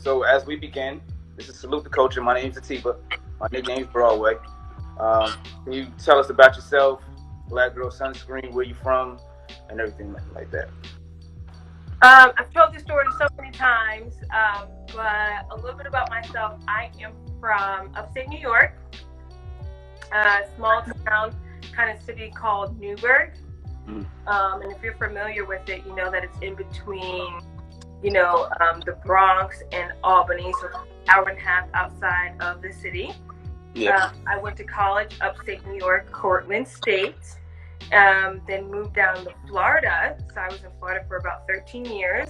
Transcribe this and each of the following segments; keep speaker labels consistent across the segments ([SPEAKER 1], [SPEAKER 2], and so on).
[SPEAKER 1] So as we begin, this is Salute the Culture. My name's Atiba. My nickname's Broadway. Can you tell us about yourself, Black Girl Sunscreen, where you from, and everything like that?
[SPEAKER 2] I've told this story so many times, but a little bit about myself. I am from upstate New York, a small town kind of city called Newburgh. And if you're familiar with it, you know that it's in between, the Bronx and Albany, so it's an hour and a half outside of the city.
[SPEAKER 1] Yeah.
[SPEAKER 2] I went to college upstate New York, Cortland State. Then moved down to Florida. So I was in Florida for about 13 years,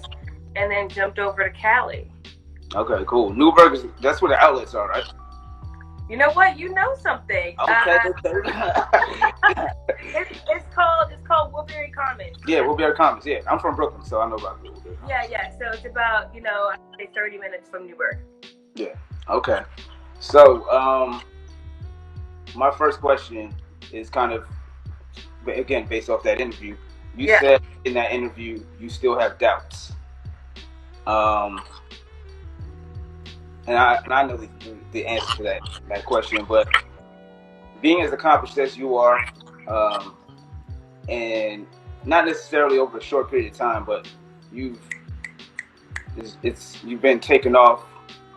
[SPEAKER 2] and then jumped over to Cali.
[SPEAKER 1] Okay, cool. Newburgh that's where the outlets are, right?
[SPEAKER 2] You know what? You know something.
[SPEAKER 1] Okay.
[SPEAKER 2] It's called Woodbury Commons.
[SPEAKER 1] Yeah, Woodbury Commons. Yeah, I'm from Brooklyn, so I know about Woodbury.
[SPEAKER 2] Yeah. So it's about I'd say 30 minutes from Newburgh.
[SPEAKER 1] Yeah. Okay. So my first question is kind of, again, based off that interview. You said in that interview you still have doubts. And I know the answer to that question, but being as accomplished as you are, and not necessarily over a short period of time, but you've been taken off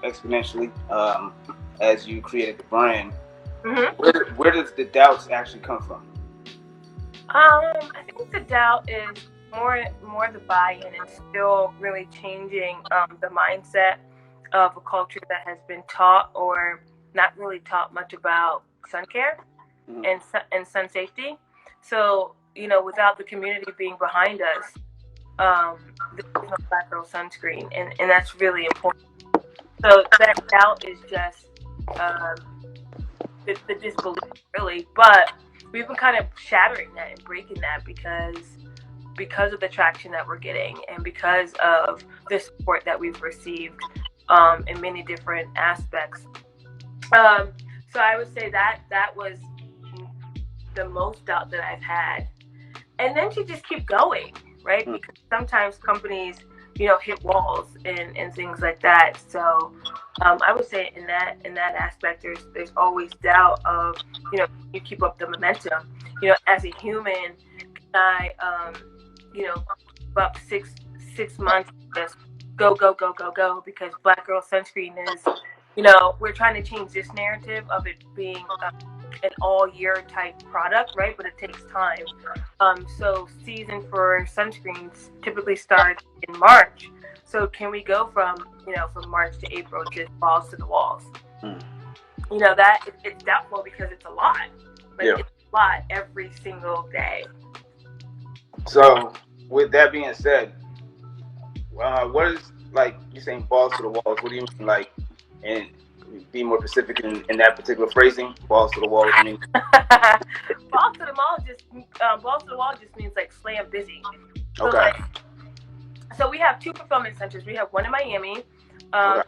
[SPEAKER 1] exponentially as you created the brand. Mm-hmm. Where does the doubts actually come from?
[SPEAKER 2] I think the doubt is more the buy-in and still really changing the mindset of a culture that has been taught or not really taught much about sun care and sun safety. So, without the community being behind us, there's no Black Girl Sunscreen, and that's really important. So that doubt is just the disbelief, really. But we've been kind of shattering that and breaking that because of the traction that we're getting and because of the support that we've received in many different aspects. So I would say that was the most doubt that I've had. And then to just keep going, right? Because sometimes companies, hit walls and things like that. So I would say in that aspect, there's always doubt of, you keep up the momentum. As a human, can I, about six months just go, because Black Girl Sunscreen is, we're trying to change this narrative of it being an all-year type product, right? But it takes time. So season for sunscreens typically starts in March. So can we go from March to April, just balls to the walls? That it's doubtful because it's a lot. It's a lot every single day.
[SPEAKER 1] So with that being said, what is, like, you saying balls to the walls? What do you mean, like, and be more specific in that particular phrasing? Balls to the walls, I mean.
[SPEAKER 2] balls to the wall just means like slam busy. So
[SPEAKER 1] okay.
[SPEAKER 2] So we have two fulfillment centers. We have one in Miami, and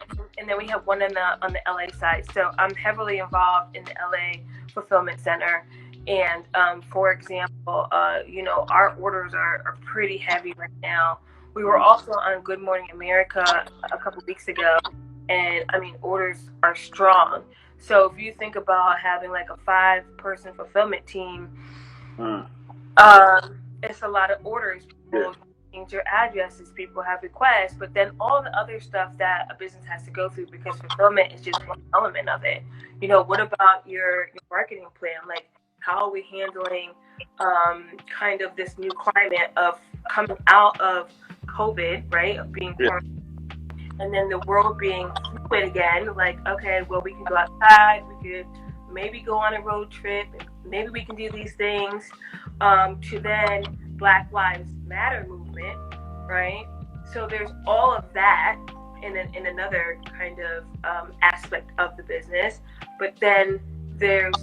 [SPEAKER 2] then we have one on the LA side. So I'm heavily involved in the LA fulfillment center. And for example, our orders are pretty heavy right now. We were also on Good Morning America a couple weeks ago, and I mean, orders are strong. So if you think about having like a 5-person fulfillment team, it's a lot of orders. People change their addresses, people have requests, but then all the other stuff that a business has to go through, because fulfillment is just one element of it. What about your marketing plan? Like, how are we handling kind of this new climate of coming out of COVID, right? Of being quarantined. And then the world being fluid again, like, okay, well, we can go outside, we could maybe go on a road trip, maybe we can do these things, to then Black Lives Matter movement, right? So there's all of that in another kind of aspect of the business, but then there's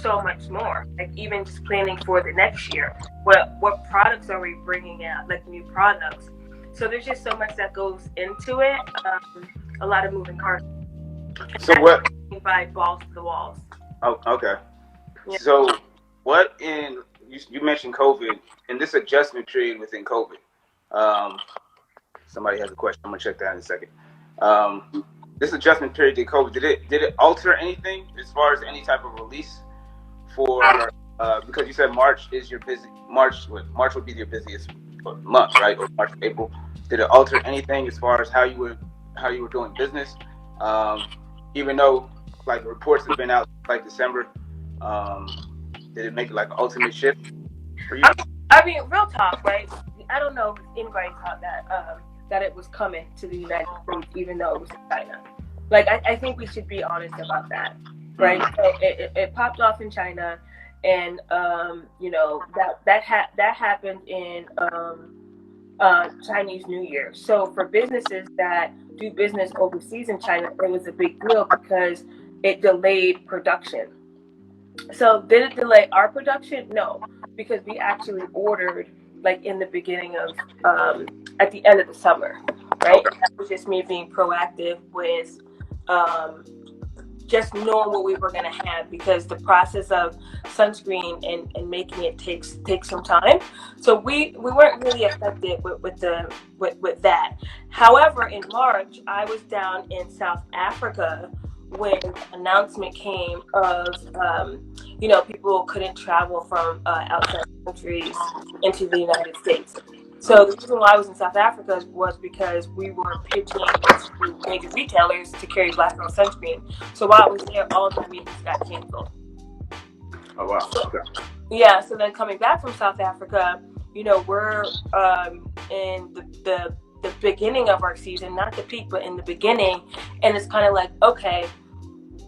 [SPEAKER 2] so much more, like even just planning for the next year. What products are we bringing out, like new products? So there's just so much that goes into it. A lot of moving parts.
[SPEAKER 1] So what?
[SPEAKER 2] By balls to the walls.
[SPEAKER 1] Oh, okay. Yeah. So what you mentioned COVID, in this adjustment period within COVID. Somebody has a question. I'm gonna check that in a second. This adjustment period did COVID, did it alter anything as far as any type of release for because you said March is your busy March would be your busiest month, right? Or March, April. Did it alter anything as far as how you were doing business? Even though like reports have been out like December, did it make like an ultimate shift for you?
[SPEAKER 2] I mean, real talk, right? I don't know if anybody thought that it was coming to the United States, even though it was in China. Like, I think we should be honest about that, right? Mm-hmm. So it popped off in China, and you know that happened in Chinese New Year. So for businesses that do business overseas in China, it was a big deal because it delayed production. So did it delay our production? No, because we actually ordered like in the beginning of at the end of the summer, right? And that was just me being proactive with just knowing what we were going to have, because the process of sunscreen and making it takes some time. So we weren't really affected with that. However, in March, I was down in South Africa when the announcement came of, you know, people couldn't travel from outside countries into the United States. So the reason why I was in South Africa was because we were pitching to major retailers to carry Black Girl Sunscreen. So while I was there, all of the meetings got canceled.
[SPEAKER 1] Oh, wow. Okay.
[SPEAKER 2] Yeah, so then coming back from South Africa, you know, we're in the beginning of our season, not the peak, but in the beginning. And it's kind of like, okay,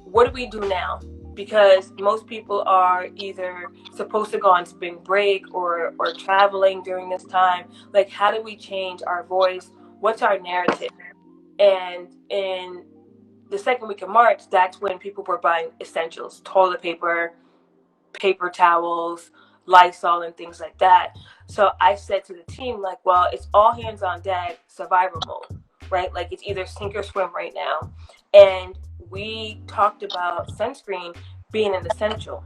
[SPEAKER 2] what do we do now? Because most people are either supposed to go on spring break or traveling during this time. Like, how do we change our voice? What's our narrative? And in the second week of March, that's when people were buying essentials, toilet paper, paper towels, Lysol, and things like that. So I said to the team, like, well, it's all hands on deck, survival mode, right? Like, it's either sink or swim right now. And we talked about sunscreen being an essential.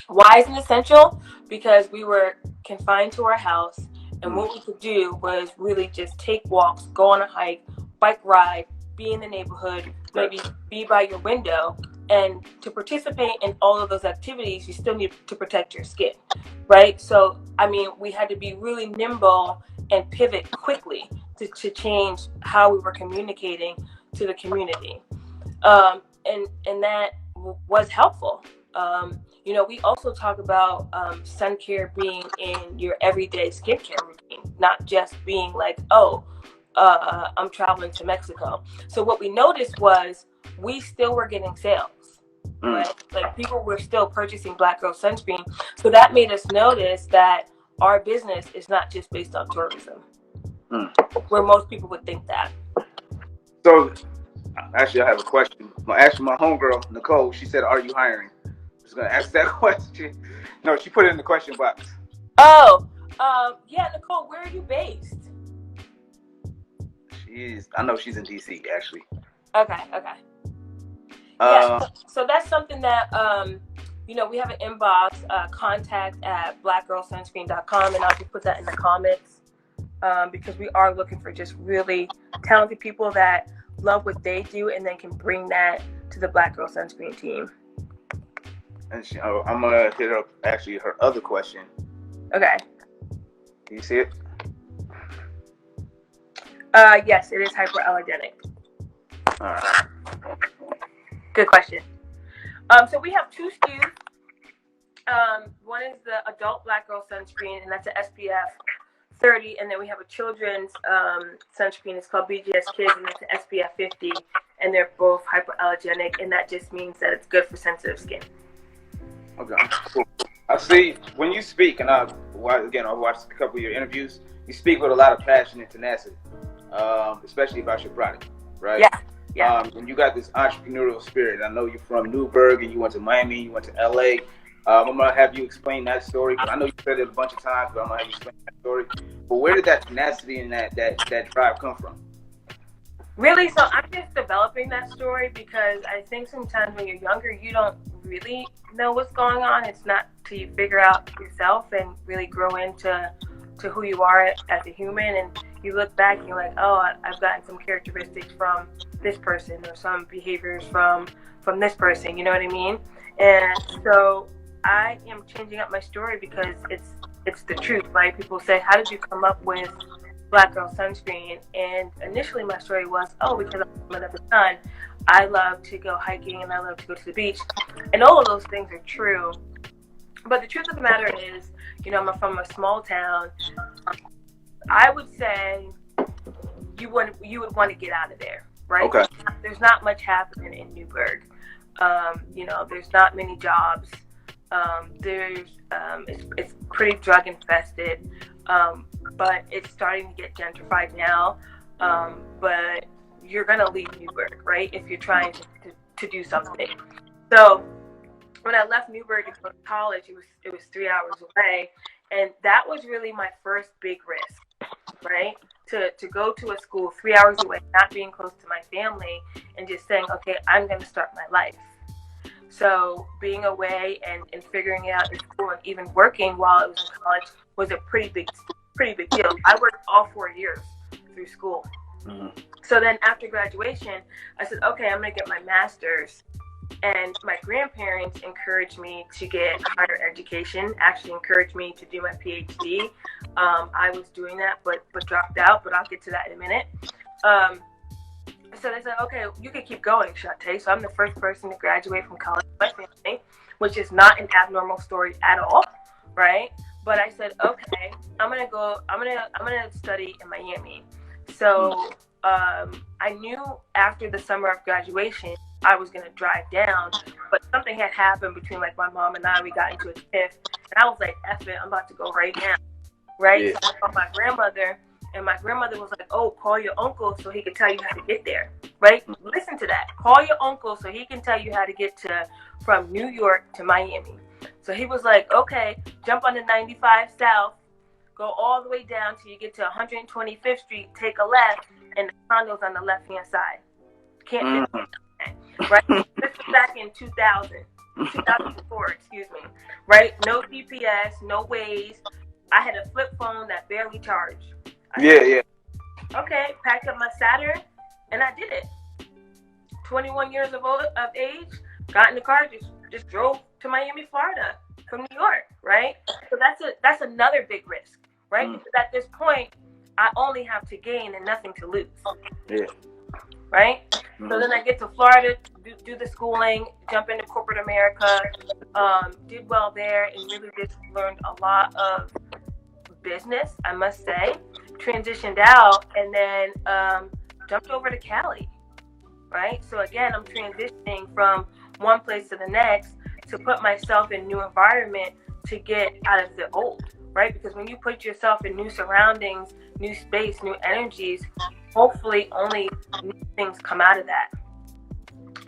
[SPEAKER 2] Why is it essential? Because we were confined to our house, and what we could do was really just take walks, go on a hike, bike ride, be in the neighborhood, maybe be by your window. And to participate in all of those activities, you still need to protect your skin, right? So, I mean, we had to be really nimble and pivot quickly to change how we were communicating to the community. And that was helpful. You know, we also talk about sun care being in your everyday skincare routine, not just being like, oh, I'm traveling to Mexico. So what we noticed was we still were getting sales. Right? Like, people were still purchasing Black Girl Sunscreen. So that made us notice that our business is not just based on tourism, where most people would think that.
[SPEAKER 1] So, actually, I have a question. Actually, my homegirl, Nicole, she said, are you hiring? I was going to ask that question. No, she put it in the question box.
[SPEAKER 2] Oh, yeah, Nicole, where are you based?
[SPEAKER 1] I know she's in DC, actually.
[SPEAKER 2] Okay. Yeah, so that's something that, you know, we have an inbox, contact at blackgirlsunscreen.com, and I'll just put that in the comments, because we are looking for just really talented people that love what they do and then can bring that to the Black Girl Sunscreen team.
[SPEAKER 1] And I'm going to hit up, actually, her other question.
[SPEAKER 2] Okay.
[SPEAKER 1] Can you see it?
[SPEAKER 2] Yes, it is hypoallergenic.
[SPEAKER 1] All right.
[SPEAKER 2] Good question. So we have two SKUs. One is the adult Black Girl Sunscreen, and that's an SPF 30. And then we have a children's sunscreen. It's called BGS Kids, and it's an SPF 50. And they're both hypoallergenic, and that just means that it's good for sensitive skin.
[SPEAKER 1] Okay. Cool. I see when you speak, and I watched a couple of your interviews, you speak with a lot of passion and tenacity, especially about your product, right?
[SPEAKER 2] Yeah.
[SPEAKER 1] And you got this entrepreneurial spirit. I know you're from Newburgh and you went to Miami, you went to LA. I'm going to have you explain that story. I know you said it a bunch of times, but I'm going to have you explain that story. But where did that tenacity and that drive come from?
[SPEAKER 2] Really, so I'm just developing that story, because I think sometimes when you're younger, you don't really know what's going on. It's not till you figure out yourself and really grow into who you are as a human. And you look back and you're like, oh, I've gotten some characteristics from this person or some behaviors from this person. You know what I mean? And so I am changing up my story because it's the truth, right? People say, how did you come up with Black Girl Sunscreen? And initially my story was, oh, because I'm a woman of the sun, I love to go hiking and I love to go to the beach. And all of those things are true. But the truth of the matter is, you know, I'm from a small town. I would say you would want to get out of there, right?
[SPEAKER 1] Okay.
[SPEAKER 2] There's not much happening in Newburgh. You know, there's not many jobs. It's pretty drug infested, but it's starting to get gentrified now. But you're gonna leave Newburgh, right? If you're trying to do something. So when I left Newburgh to go to college, it was 3 hours away, and that was really my first big risk, right? To go to a school 3 hours away, not being close to my family, and just saying, okay, I'm gonna start my life. So being away and figuring it out in school and even working while I was in college was a pretty big deal. I worked all 4 years through school. Mm-hmm. So then after graduation, I said, okay, I'm going to get my master's. And my grandparents encouraged me to get higher education, actually encouraged me to do my PhD. I was doing that, but dropped out, but I'll get to that in a minute. So they said, okay, you can keep going, Shontay. So I'm the first person to graduate from college in my family, which is not an abnormal story at all, right? But I said, okay, I'm gonna study in Miami. So I knew after the summer of graduation, I was gonna drive down, but something had happened between like my mom and I. We got into a tiff, and I was like, F it, I'm about to go right now, right? Yeah. So I called my grandmother. And my grandmother was like, oh, call your uncle so he can tell you how to get there, right? Listen to that. Call your uncle so he can tell you how to get from New York to Miami. So he was like, okay, jump on the 95 South, go all the way down till you get to 125th Street, take a left, and the condo's on the left-hand side. Can't miss that, right? This was back in 2004, excuse me, right? No GPS, no Waze. I had a flip phone that barely charged.
[SPEAKER 1] Yeah.
[SPEAKER 2] Okay, packed up my Saturn, and I did it. 21 years of age, got in the car, just drove to Miami, Florida from New York, right? So that's another big risk, right? Because at this point, I only have to gain and nothing to lose.
[SPEAKER 1] Yeah.
[SPEAKER 2] Right? So then I get to Florida, do the schooling, jump into corporate America, did well there, and really just learned a lot of business, I must say. Transitioned out and then jumped over to Cali, right? So again, I'm transitioning from one place to the next to put myself in a new environment to get out of the old, right? Because when you put yourself in new surroundings, new space, new energies, hopefully only new things come out of that.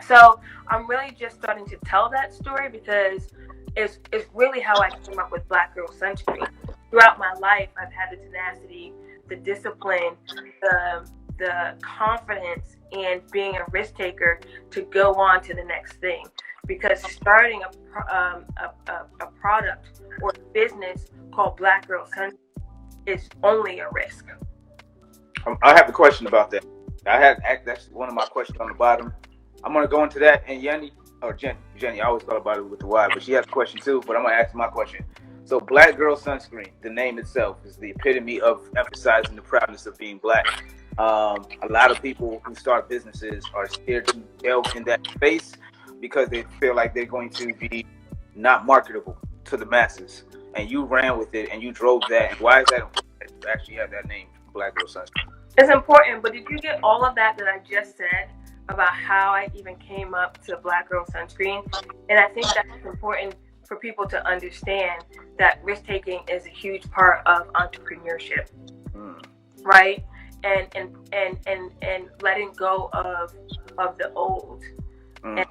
[SPEAKER 2] So I'm really just starting to tell that story because it's really how I came up with Black Girl Sunscreen. Throughout my life, I've had the tenacity, the discipline, the confidence in being a risk taker to go on to the next thing. Because starting a product or a business called Black Girl Sunscreen is only a risk.
[SPEAKER 1] I have a question about that. That's one of my questions on the bottom. I'm gonna go into that, and Jenny, I always thought about it with the Y, but she has a question too. But I'm gonna ask my question. So, Black Girl Sunscreen, the name itself is the epitome of emphasizing the proudness of being black. A lot of people who start businesses are scared to delve in that space because they feel like they're going to be not marketable to the masses. And you ran with it and you drove that. And why is that important to actually have that name, Black Girl Sunscreen?
[SPEAKER 2] It's important, but did you get all of that I just said about how I even came up to Black Girl Sunscreen? And I think that's important for people to understand that risk taking is a huge part of entrepreneurship, right? And letting go of the old and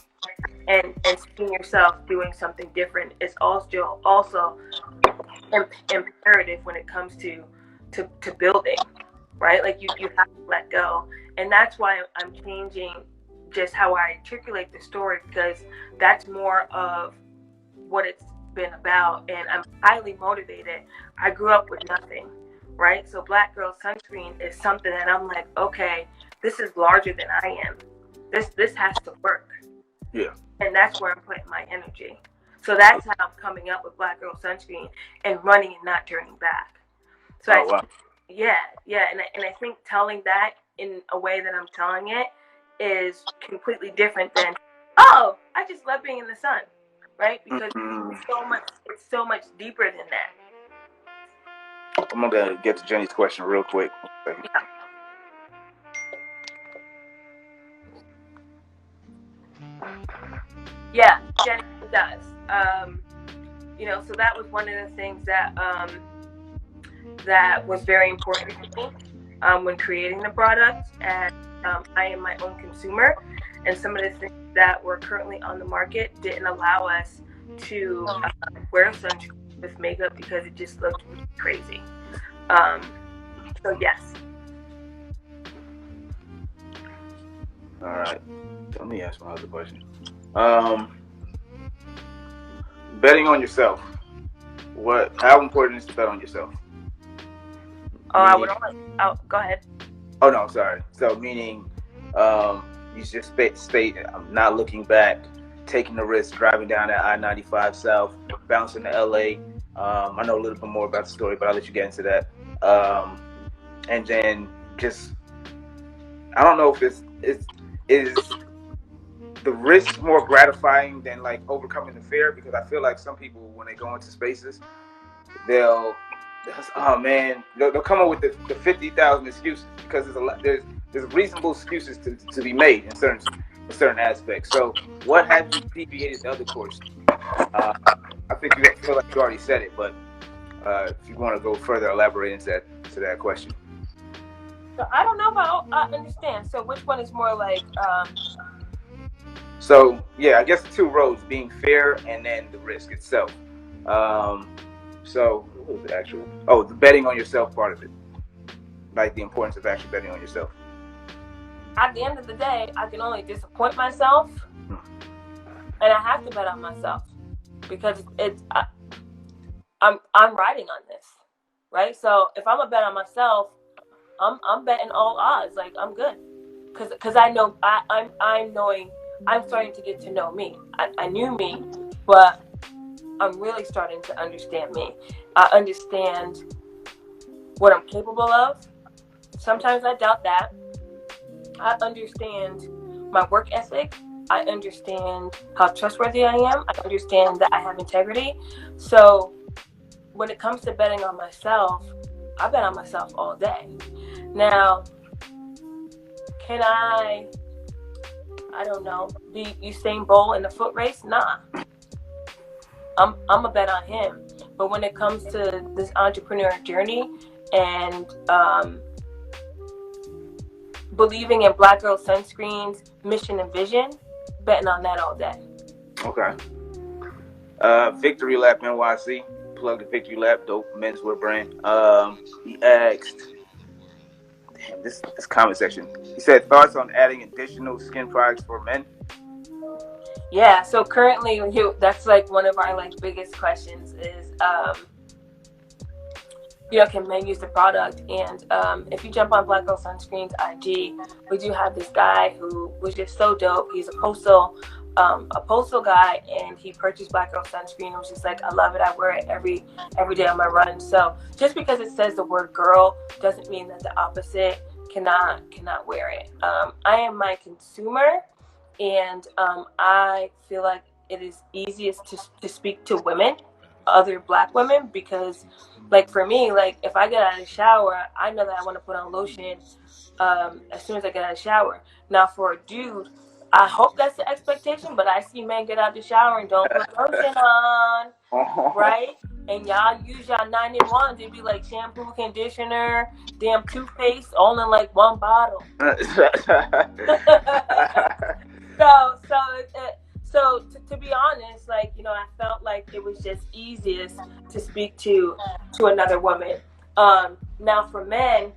[SPEAKER 2] seeing yourself doing something different is also imperative when it comes to building, right? Like you have to let go, and that's why I'm changing just how I articulate the story, because that's more of what it's been about, and I'm highly motivated. I grew up with nothing, right? So Black Girl Sunscreen is something that I'm like, okay, this is larger than I am. This has to work.
[SPEAKER 1] Yeah.
[SPEAKER 2] And that's where I'm putting my energy. So that's how I'm coming up with Black Girl Sunscreen and running and not turning back. So
[SPEAKER 1] Wow.
[SPEAKER 2] yeah, and I think telling that in a way that I'm telling it is completely different than, oh, I just love being in the sun, right? Because it's so much deeper than that.
[SPEAKER 1] I'm gonna get to Jenny's question real quick.
[SPEAKER 2] Yeah, Jenny does. So that was one of the things that that was very important to me when creating the product. And I am my own consumer, and some of the things that were currently on the market didn't allow us to wear sunscreen with makeup because it just looked really crazy. So yes.
[SPEAKER 1] All right. Let me ask my other question. Betting on yourself. How important is to bet on yourself?
[SPEAKER 2] I would only. Oh, go ahead.
[SPEAKER 1] Oh no, sorry. So meaning, you just state not looking back, taking the risk, driving down that I-95 South, bouncing to LA. I know a little bit more about the story, but I'll let you get into that. And then just, I don't know if is the risk more gratifying than like overcoming the fear, because I feel like some people when they go into spaces, they'll come up with the 50,000 excuses, because there's reasonable excuses to be made in certain aspects. So what have you deviated the other course? I think you feel like you already said it, but if you want to go further, elaborate into that question.
[SPEAKER 2] So I don't know if I understand. So which one is more like?
[SPEAKER 1] So yeah, I guess the two roads being fear and then the risk itself. So what was the actual? Oh, the betting on yourself part of it, like the importance of actually betting on yourself.
[SPEAKER 2] At the end of the day, I can only disappoint myself, and I have to bet on myself because I'm riding on this, right? So if I'm a bet on myself, I'm betting all odds. Like I'm good, because I know I'm starting to get to know me. I knew me, but I'm really starting to understand me. I understand what I'm capable of. Sometimes I doubt that. I understand my work ethic. I understand how trustworthy I am. I understand that I have integrity. So when it comes to betting on myself, I bet on myself all day. Now, can I don't know, be Usain Bolt in the foot race? Nah. I'm a bet on him. But when it comes to this entrepreneur journey and believing in Black Girl Sunscreen's mission and vision, betting on that all day.
[SPEAKER 1] Okay. Victory Lap NYC, plug the Victory Lap, dope menswear brand. He asked, damn, this comment section. He said thoughts on adding additional skin products for men.
[SPEAKER 2] Yeah, so currently that's like one of our like biggest questions is can men use the product? And if you jump on Black Girl Sunscreen's IG, we do have this guy who was just so dope. He's a postal guy, and he purchased Black Girl Sunscreen and was just like, I love it. I wear it every day on my run. So just because it says the word girl doesn't mean that the opposite cannot wear it. I am my consumer, and I feel like it is easiest to speak to women, other Black women, because like for me, like if I get out of the shower, I know that I want to put on lotion as soon as I get out of the shower. Now for a dude, I hope that's the expectation, but I see men get out the shower and don't put lotion on, right? And y'all use y'all 9-in-1s. It'd be like shampoo, conditioner, damn toothpaste, all in like one bottle. So to be honest, like, I felt like it was just easiest to speak to another woman. Now for men,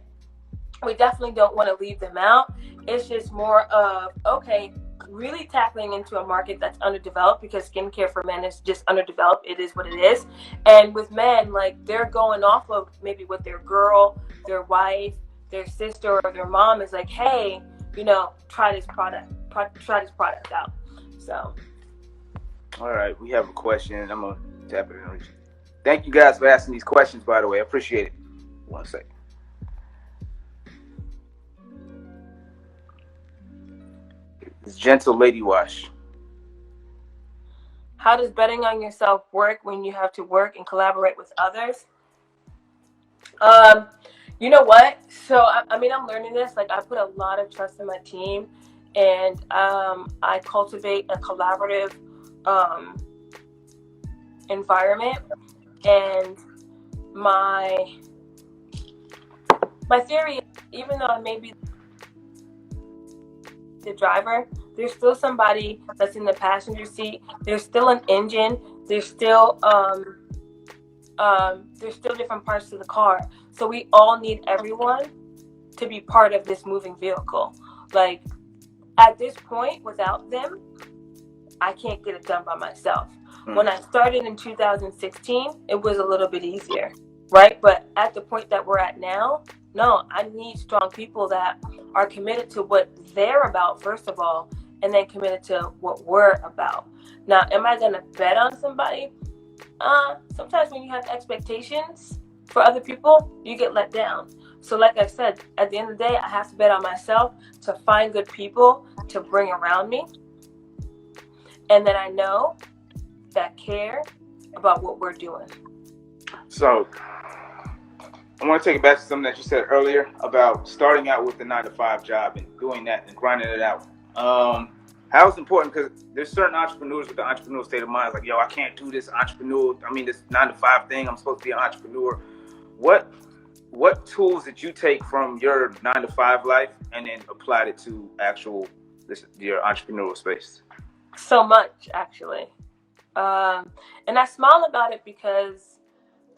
[SPEAKER 2] we definitely don't want to leave them out. It's just more of, okay, really tackling into a market that's underdeveloped, because skincare for men is just underdeveloped. It is what it is. And with men, like, they're going off of maybe what their girl, their wife, their sister, or their mom is like, hey, you know, try this product out. So.
[SPEAKER 1] All right, we have a question. I'm gonna tap it in. Thank you guys for asking these questions, by the way. I appreciate it. 1 second. It's Gentle Lady Wash.
[SPEAKER 2] How does betting on yourself work when you have to work and collaborate with others? You know what? So, I mean, I'm learning this. Like, I put a lot of trust in my team, and I cultivate a collaborative environment. And my theory is, even though I may be the driver, there's still somebody that's in the passenger seat. There's still an engine. There's still different parts of the car. So we all need everyone to be part of this moving vehicle. Like, at this point, without them, I can't get it done by myself. When I started in 2016, it was a little bit easier, right? But at the point that we're at now, no, I need strong people that are committed to what they're about, first of all, and then committed to what we're about. Now, am I going to bet on somebody? Sometimes when you have expectations for other people, you get let down. So like I said, at the end of the day, I have to bet on myself to find good people to bring around me. And then I know that care about what we're doing. So
[SPEAKER 1] I want to take it back to something that you said earlier about starting out with the 9-to-5 job and doing that and grinding it out. How is important, because there's certain entrepreneurs with the entrepreneurial state of mind. It's like, yo, I can't do this this 9-to-5 thing. I'm supposed to be an entrepreneur. What tools did you take from your 9-to-5 life and then applied it to your entrepreneurial space?
[SPEAKER 2] So much, actually. And I smile about it because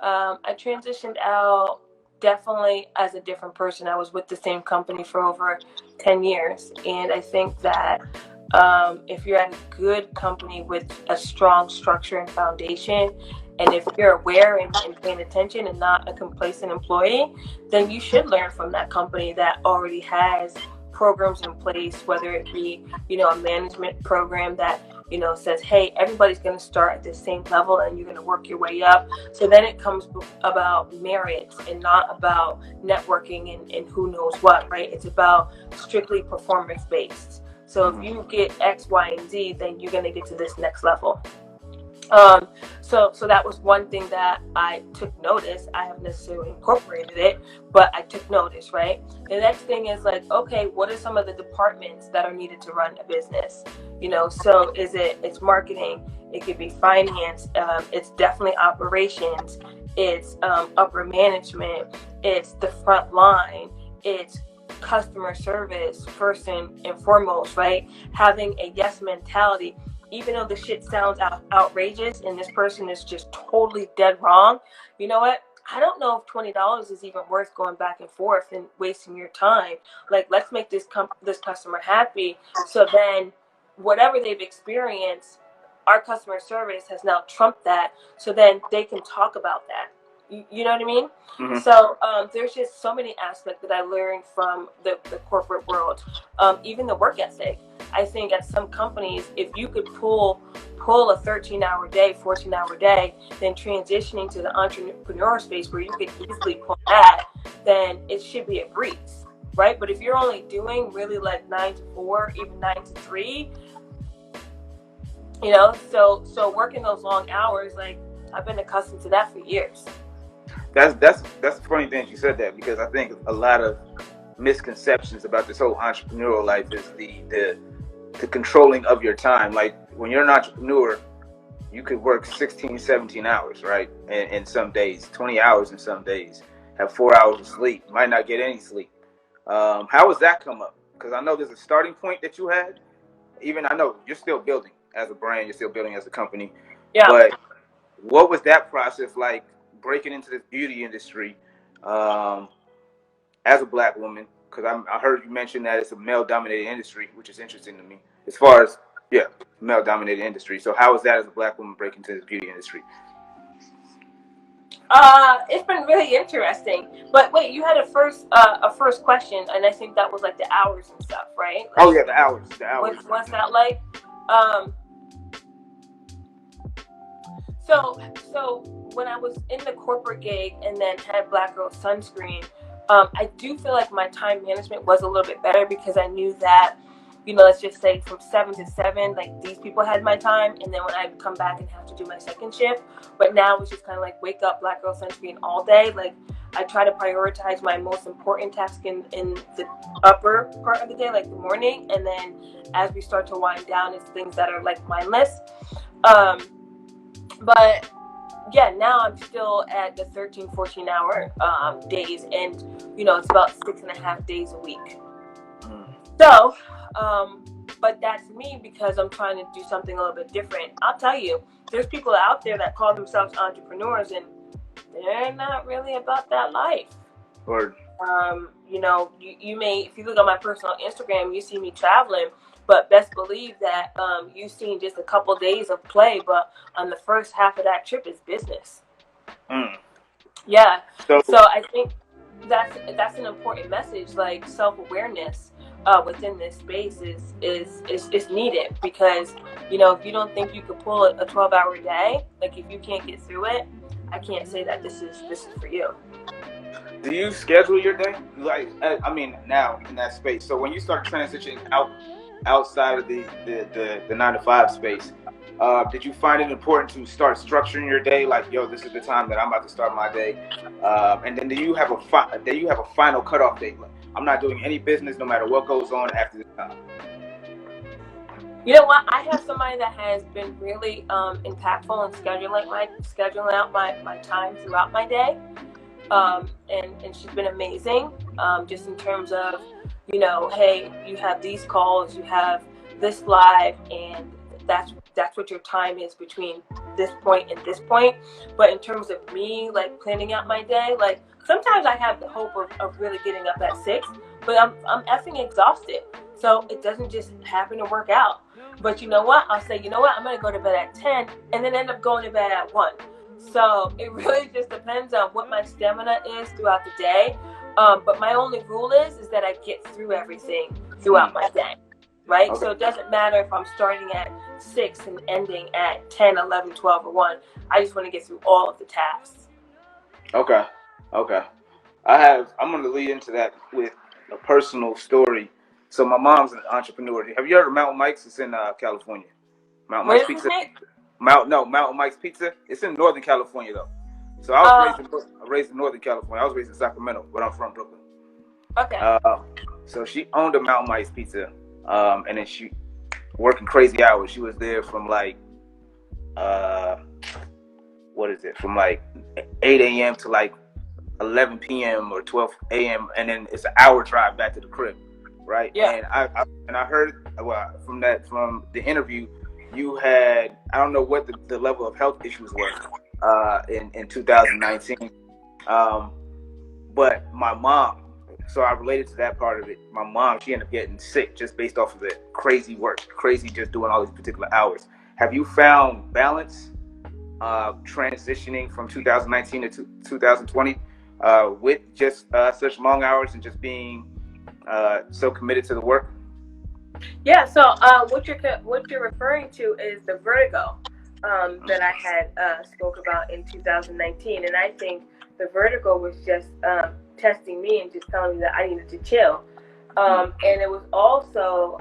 [SPEAKER 2] I transitioned out definitely as a different person. I was with the same company for over 10 years. And I think that if you're at a good company with a strong structure and foundation, and if you're aware and paying attention and not a complacent employee, then you should learn from that company that already has programs in place, whether it be, a management program that, says, hey, everybody's going to start at the same level and you're going to work your way up. So then it comes about merit and not about networking and who knows what, right? It's about strictly performance based. So if you get X, Y, and Z, then you're going to get to this next level. So that was one thing that I took notice. I haven't necessarily incorporated it, but I took notice, right? The next thing is like, okay, what are some of the departments that are needed to run a business? So it's marketing, it could be finance, it's definitely operations, it's upper management, it's the front line, it's customer service first and foremost, right? Having a yes mentality. Even though the shit sounds outrageous and this person is just totally dead wrong, you know what? I don't know if $20 is even worth going back and forth and wasting your time. Like, let's make this customer happy. So then whatever they've experienced, our customer service has now trumped that. So then they can talk about that. You know what I mean? Mm-hmm. So there's just so many aspects that I learned from the corporate world. Even the work ethic. I think at some companies, if you could pull a 13-hour day, 14-hour day, then transitioning to the entrepreneur space where you could easily pull that, then it should be a breeze, right? But if you're only doing really like 9 to 4, even 9 to 3, so working those long hours, like, I've been accustomed to that for years.
[SPEAKER 1] That's the funny thing you said that, because I think a lot of misconceptions about this whole entrepreneurial life is the controlling of your time. Like, when you're an entrepreneur, you could work 16, 17 hours, right? In some days, 20 hours in some days, have 4 hours of sleep, might not get any sleep. How has that come up? Because I know there's a starting point that you had. Even I know you're still building as a brand, you're still building as a company. Yeah. But what was that process like, breaking into this beauty industry as a Black woman, because I heard you mention that it's a male-dominated industry, which is interesting to me. As far as male-dominated industry. So how is that as a Black woman breaking into this beauty industry?
[SPEAKER 2] It's been really interesting. But wait, you had a first question, and I think that was like the hours and stuff, right? Like,
[SPEAKER 1] Oh yeah, the hours.
[SPEAKER 2] What's that like? So when I was in the corporate gig and then had Black Girl Sunscreen, I do feel like my time management was a little bit better because I knew that, let's just say from 7 to 7, like these people had my time, and then when I come back and have to do my second shift. But now it's just kind of like wake up, Black Girl Sunscreen all day. Like I try to prioritize my most important task in the upper part of the day, like the morning, and then as we start to wind down, it's things that are like mindless. But yeah, now I'm still at the 13, 14 hour days, and it's about 6.5 days a week. So, but that's me because I'm trying to do something a little bit different. I'll tell you, there's people out there that call themselves entrepreneurs, and they're not really about that life.
[SPEAKER 1] Or
[SPEAKER 2] you may, if you look at my personal Instagram, you see me traveling. But best believe that you've seen just a couple days of play, but on the first half of that trip is business. Yeah. So I think that's an important message. Like self-awareness within this space is needed, because if you don't think you could pull a 12-hour day, like if you can't get through it, I can't say that this is for you.
[SPEAKER 1] Do you schedule your day? Like, I mean, now in that space. So when you start transitioning outside of the 9-to-5 space, did you find it important to start structuring your day? Like, yo, this is the time that I'm about to start my day. And then do you have a final cutoff date? Like, I'm not doing any business no matter what goes on after this time.
[SPEAKER 2] You know what? I have somebody that has been really impactful in scheduling out my time throughout my day. And she's been amazing, just in terms of, hey, you have these calls, you have this live, and that's what your time is between this point and this point. But in terms of me, like planning out my day, like sometimes I have the hope of really getting up at 6, but I'm effing exhausted. So it doesn't just happen to work out. But you know what? I'll say, I'm going to go to bed at 10 and then end up going to bed at 1. So it really just depends on what my stamina is throughout the day. But my only rule is that I get through everything throughout my day, right? Okay. So it doesn't matter if I'm starting at 6 and ending at 10, 11, 12, or 1. I just want to get through all of the tasks.
[SPEAKER 1] Okay. I'm going to lead into that with a personal story. So my mom's an entrepreneur. Have you heard of Mountain Mike's? It's in California. Mountain Mike's Pizza. Mountain Mike's Pizza. It's in Northern California though. So I was raised in Northern California. I was raised in Sacramento, but I'm from Brooklyn.
[SPEAKER 2] Okay.
[SPEAKER 1] So she owned a Mountain Mike's Pizza, and then she working crazy hours. She was there from like, from like 8 a.m. to like 11 p.m. or 12 a.m. and then it's an hour drive back to the crib, right?
[SPEAKER 2] Yeah.
[SPEAKER 1] And I heard from the interview, you had, I don't know what the level of health issues were in 2019, but my mom, so I related to that part of it. My mom, she ended up getting sick just based off of the crazy just doing all these particular hours. Have you found balance transitioning from 2019 to 2020 with just such long hours and just being so committed to the work?
[SPEAKER 2] Yeah, so what you're referring to is the vertigo that I had spoke about in 2019, and I think the vertigo was just testing me and just telling me that I needed to chill. And it was also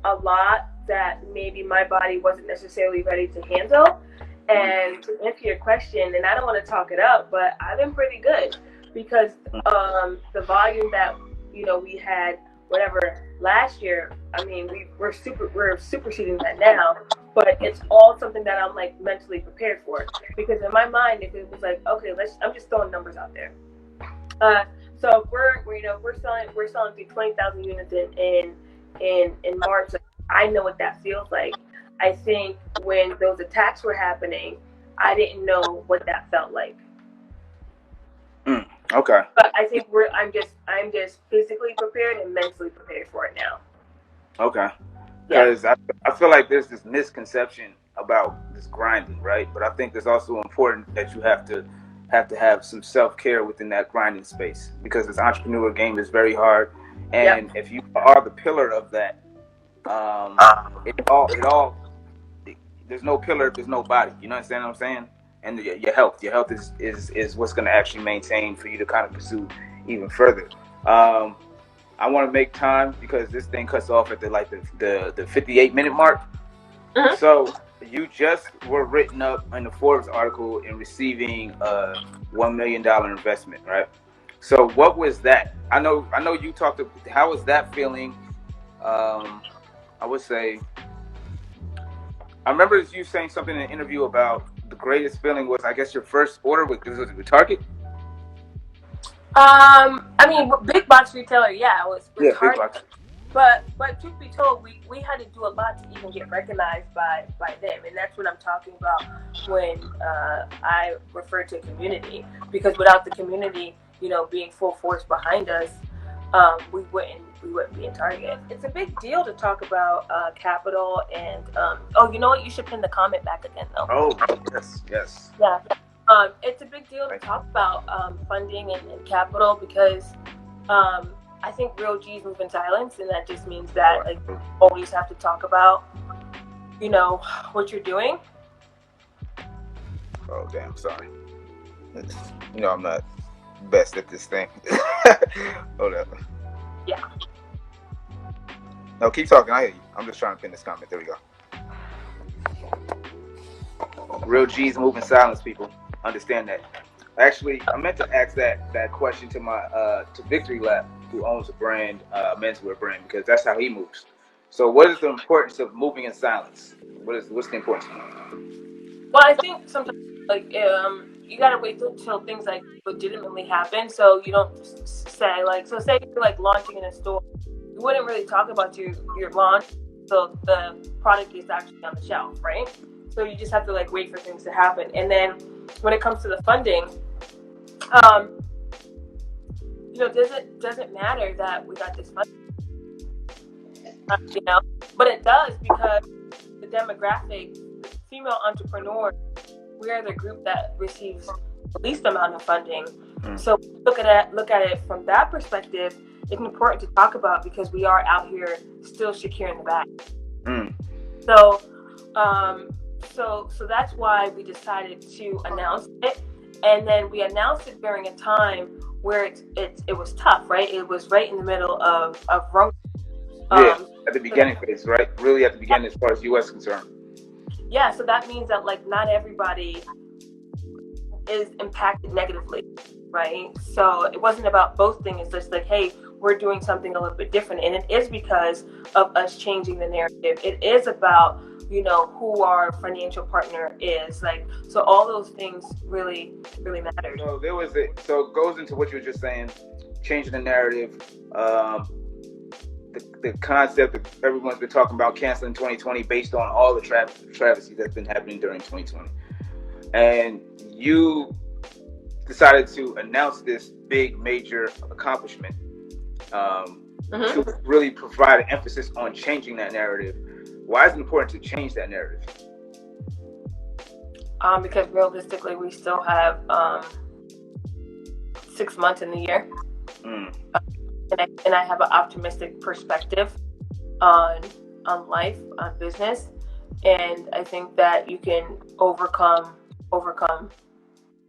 [SPEAKER 2] a lot that maybe my body wasn't necessarily ready to handle. And to answer your question, and I don't want to talk it up, but I've been pretty good because the volume that we had last year, I mean, we're superseding that now, but it's all something that I'm like mentally prepared for, because in my mind, if it was like, okay, I'm just throwing numbers out there. So if we're selling through 20,000 units in March, I know what that feels like. I think when those attacks were happening, I didn't know what that felt like.
[SPEAKER 1] Okay.
[SPEAKER 2] But I think I'm just physically prepared and mentally prepared for it now.
[SPEAKER 1] Okay.
[SPEAKER 2] Yeah.
[SPEAKER 1] Because I feel like there's this misconception about this grinding, right? But I think it's also important that you have some self care within that grinding space, because this entrepreneur game is very hard,
[SPEAKER 2] Yep.
[SPEAKER 1] and if you are the pillar of that, um, it all there's no pillar if there's no body. You know what I'm saying? And your health is what's going to actually maintain for you to kind of pursue even further. Um, I want to make time because this thing cuts off at the 58-minute mark.
[SPEAKER 2] Mm-hmm.
[SPEAKER 1] So you just were written up in the Forbes article in receiving a $1 million investment, right? So what was that? I know you talked. How was that feeling? I would say I remember you saying something in an interview about the greatest feeling was, I guess, your first order with Target.
[SPEAKER 2] I mean, big box retailer, yeah, it was
[SPEAKER 1] Yeah, big
[SPEAKER 2] Target.
[SPEAKER 1] box.
[SPEAKER 2] But truth be told, we had to do a lot to even get recognized by them, and that's what I'm talking about when I refer to community. Because without the community, being full force behind us, we wouldn't be in Target. It's a big deal to talk about capital and oh, you know what? You should pin the comment back again though.
[SPEAKER 1] Oh yes, yes.
[SPEAKER 2] Yeah. It's a big deal to talk about funding and capital because I think real G's move in silence, and that just means that like you always have to talk about, what you're doing.
[SPEAKER 1] Oh damn, sorry. I'm not best at this thing. Hold up.
[SPEAKER 2] Yeah.
[SPEAKER 1] No, keep talking. I hear you. I'm just trying to pin this comment. There we go. Real G's move in silence, people. Understand that. Actually, I meant to ask that question to my to Victory Lap, who owns a brand, menswear brand, because that's how he moves. So, what is the importance of moving in silence? What's the importance?
[SPEAKER 2] Well, I think sometimes like you gotta wait till things like legitimately happen, so you don't say like, so say you're like launching in a store, you wouldn't really talk about your launch so the product is actually on the shelf, right? So you just have to like wait for things to happen, and then when it comes to the funding, doesn't matter that we got this funding, but it does because the demographic, female entrepreneurs, we are the group that receives the least amount of funding. So look at it from that perspective. It's important to talk about because we are out here still securing the bag. So that's why we decided to announce it, and then we announced it during a time where it was tough, right? It was right in the middle of growth.
[SPEAKER 1] At the beginning phase, right? Really at the beginning as far as U.S. is concerned.
[SPEAKER 2] Yeah, so that means that like not everybody is impacted negatively, right? So it wasn't about boasting. It's just like, hey, we're doing something a little bit different, and it is because of us changing the narrative. It is about who our financial partner is, like, so all those things really matter.
[SPEAKER 1] So so it goes into what you were just saying, changing the narrative. The concept that everyone's been talking about, canceling 2020 based on all the travesty that's been happening during 2020. And you decided to announce this big major accomplishment to really provide an emphasis on changing that narrative. Why is it important to change that narrative?
[SPEAKER 2] Because realistically, we still have 6 months in the year. And I have an optimistic perspective on life, on business, and I think that you can overcome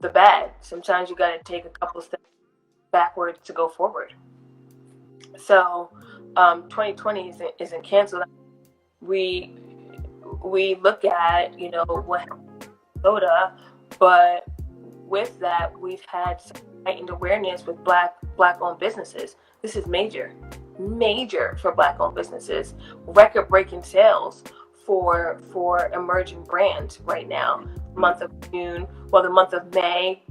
[SPEAKER 2] the bad. Sometimes you got to take a couple steps backwards to go forward. So 2020 isn't canceled. We look at what happened in Minnesota, but with that we've had some heightened awareness with black-owned businesses. This is major for black-owned businesses. Record-breaking sales for emerging brands right now. The month of May,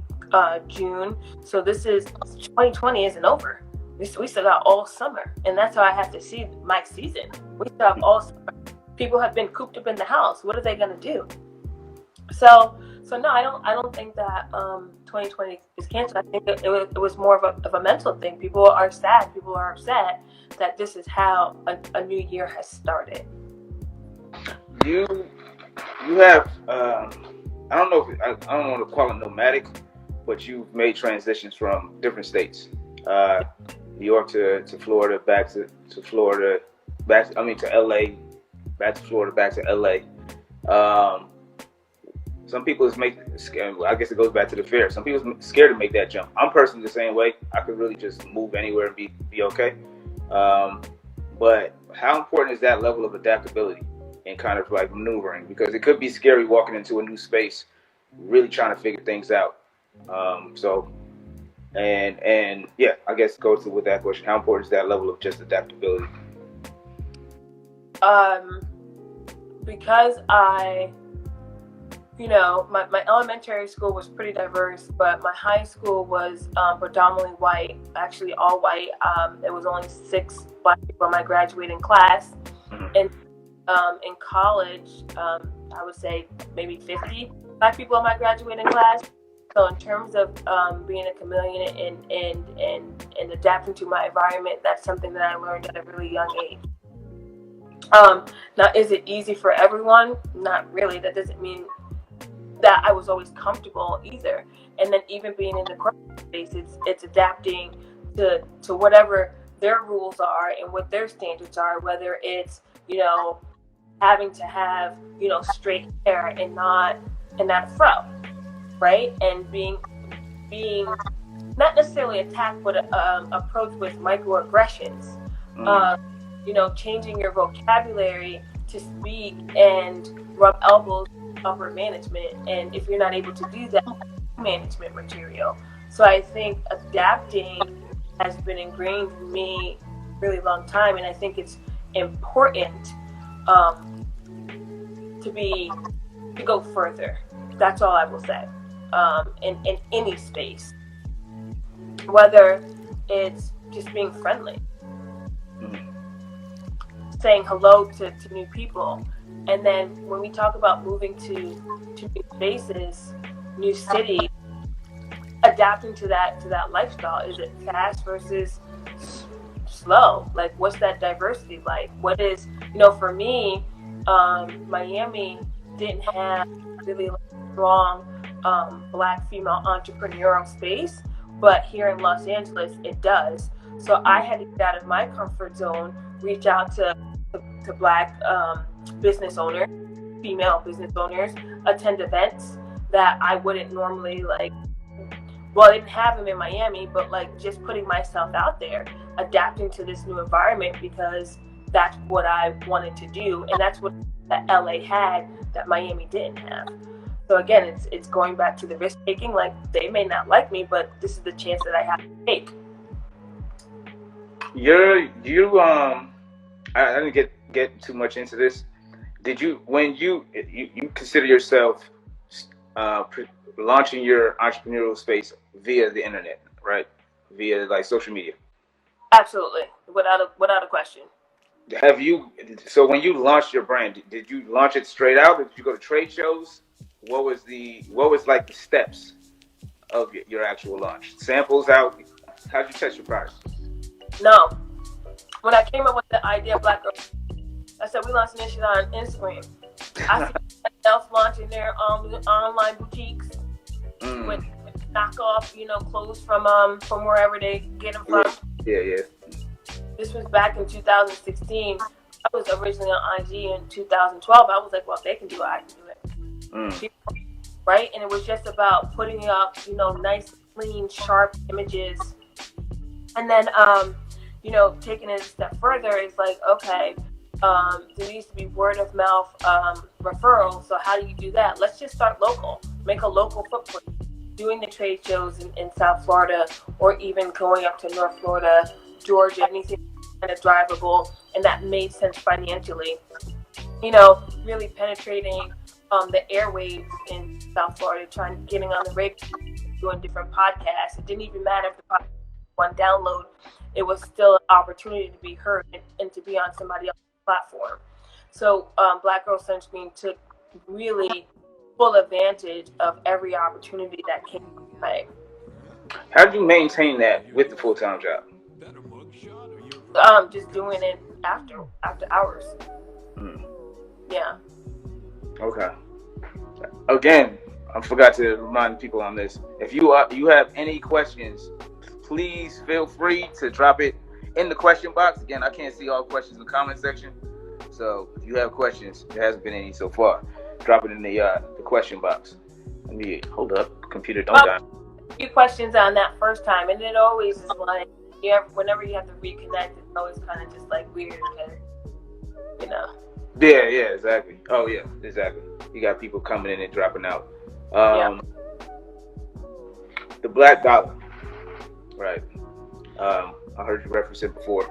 [SPEAKER 2] June. So this is 2020 isn't over. We still got all summer, and that's how I have to see my season. We still have all summer. People have been cooped up in the house. What are they going to do? So So no, I don't think that 2020 is canceled. I think it was more of a mental thing. People are sad. People are upset that this is how a new year has started.
[SPEAKER 1] You have I don't know if I don't want to call it nomadic, but you've made transitions from different states, New York to Florida, back to Florida, to LA, back to Florida, back to LA. Um, some people is make. I guess it goes back to the fear. Some people scared to make that jump. I'm personally the same way. I could really just move anywhere and be okay. Um, but how important is that level of adaptability and kind of like maneuvering? Because it could be scary walking into a new space, really trying to figure things out. So and yeah, I guess goes to with that question. How important is that level of just adaptability?
[SPEAKER 2] Because my elementary school was pretty diverse, but my high school was predominantly white, actually all white. There was only 6 Black people in my graduating class.
[SPEAKER 1] Mm-hmm.
[SPEAKER 2] And in college, I would say maybe 50 Black people in my graduating class. So in terms of being a chameleon and adapting to my environment, that's something that I learned at a really young age. Now, is it easy for everyone? Not really. That doesn't mean that I was always comfortable either. And then even being in the corporate space, it's adapting to whatever their rules are and what their standards are, whether it's, having to have, straight hair and not a fro, right? And being not necessarily attacked, but approached with microaggressions. Changing your vocabulary to speak and rub elbows with upper management. And if you're not able to do that, management material. So I think adapting has been ingrained in me a really long time, and I think it's important to go further. That's all I will say. In any space, whether it's just being friendly, saying hello to new people. And then when we talk about moving to new spaces, new cities, adapting to that lifestyle, is it fast versus slow? Like, what's that diversity like? What is, for me, Miami didn't have really strong Black female entrepreneurial space, but here in Los Angeles it does. So I had to get out of my comfort zone, reach out to Black business owners, female business owners, attend events that I wouldn't normally like. Well, I didn't have them in Miami, but like just putting myself out there, adapting to this new environment because that's what I wanted to do, and that's what that LA had that Miami didn't have. So again, it's going back to the risk taking. Like, they may not like me, but this is the chance that I have to take.
[SPEAKER 1] I didn't get too much into this. Did you, when you consider yourself launching your entrepreneurial space via the internet, right? Via like social media?
[SPEAKER 2] Absolutely, without a question.
[SPEAKER 1] So when you launched your brand, did you launch it straight out? Did you go to trade shows? What was like the steps of your actual launch? Samples out? How'd you test your product?
[SPEAKER 2] No. When I came up with the idea of Black Girl, I said we launching this shit on Instagram. I see everybody else launching their online boutiques with knockoff, clothes from wherever they get them from.
[SPEAKER 1] Yeah.
[SPEAKER 2] This was back in 2016. I was originally on IG in 2012. I was like, well, if they can do it, I can do it. Right? And it was just about putting up, nice, clean, sharp images. And then, taking it a step further is like, okay, there needs to be word of mouth referrals. So how do you do that? Let's just start local. Make a local footprint. Doing the trade shows in South Florida, or even going up to North Florida, Georgia, anything kind of drivable, and that made sense financially. Really penetrating the airwaves in South Florida, getting on the radio, doing different podcasts. It didn't even matter if the podcast was one download. It was still an opportunity to be heard and to be on somebody else's platform. So Black Girl Sunscreen took really full advantage of every opportunity that came my way.
[SPEAKER 1] How do you maintain that with the full-time job?
[SPEAKER 2] Just doing it after hours.
[SPEAKER 1] Mm.
[SPEAKER 2] Yeah.
[SPEAKER 1] Okay. Again, I forgot to remind people on this. If you have any questions, please feel free to drop it in the question box. Again, I can't see all questions in the comment section, so if you have questions, there hasn't been any so far, drop it in the question box. Let me hold up, computer, don't die.
[SPEAKER 2] A few questions on that first time, and it always is like, yeah, whenever you have to reconnect, it's always kind of just like weird because, you know.
[SPEAKER 1] Yeah, exactly. Oh yeah, exactly. You got people coming in and dropping out.
[SPEAKER 2] Yeah.
[SPEAKER 1] The Black Dollar, right? I heard you reference it before.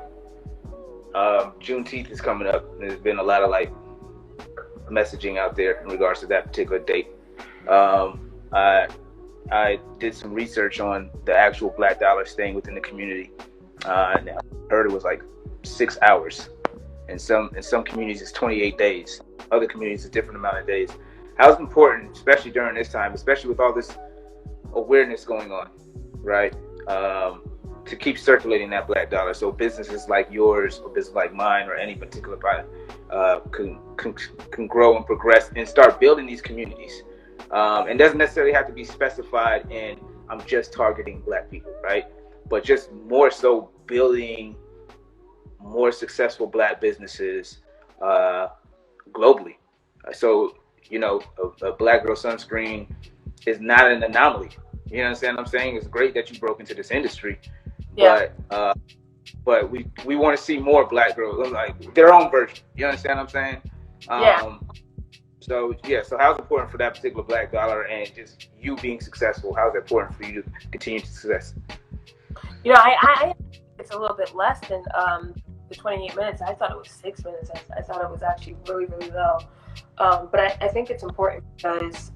[SPEAKER 1] Juneteenth is coming up. There's been a lot of like messaging out there in regards to that particular date. I did some research on the actual Black Dollar staying within the community, and I heard it was like 6 hours. In some communities, it's 28 days. Other communities, it's a different amount of days. How is it important, especially during this time, especially with all this awareness going on, right? To keep circulating that Black Dollar, so businesses like yours or business like mine or any particular product can grow and progress and start building these communities. And doesn't necessarily have to be specified in I'm just targeting Black people, right? But just more so building more successful Black businesses globally. So, you know, a Black Girl Sunscreen is not an anomaly. You understand what I'm saying? It's great that you broke into this industry, but we want to see more Black girls, like their own version. You understand what I'm saying? So how's it important for that particular Black Dollar and just you being successful? How's it important for you to continue to success?
[SPEAKER 2] You know, I it's a little bit less than the 28 minutes. I thought it was 6 minutes. I thought it was actually really, really low. But I think it's important because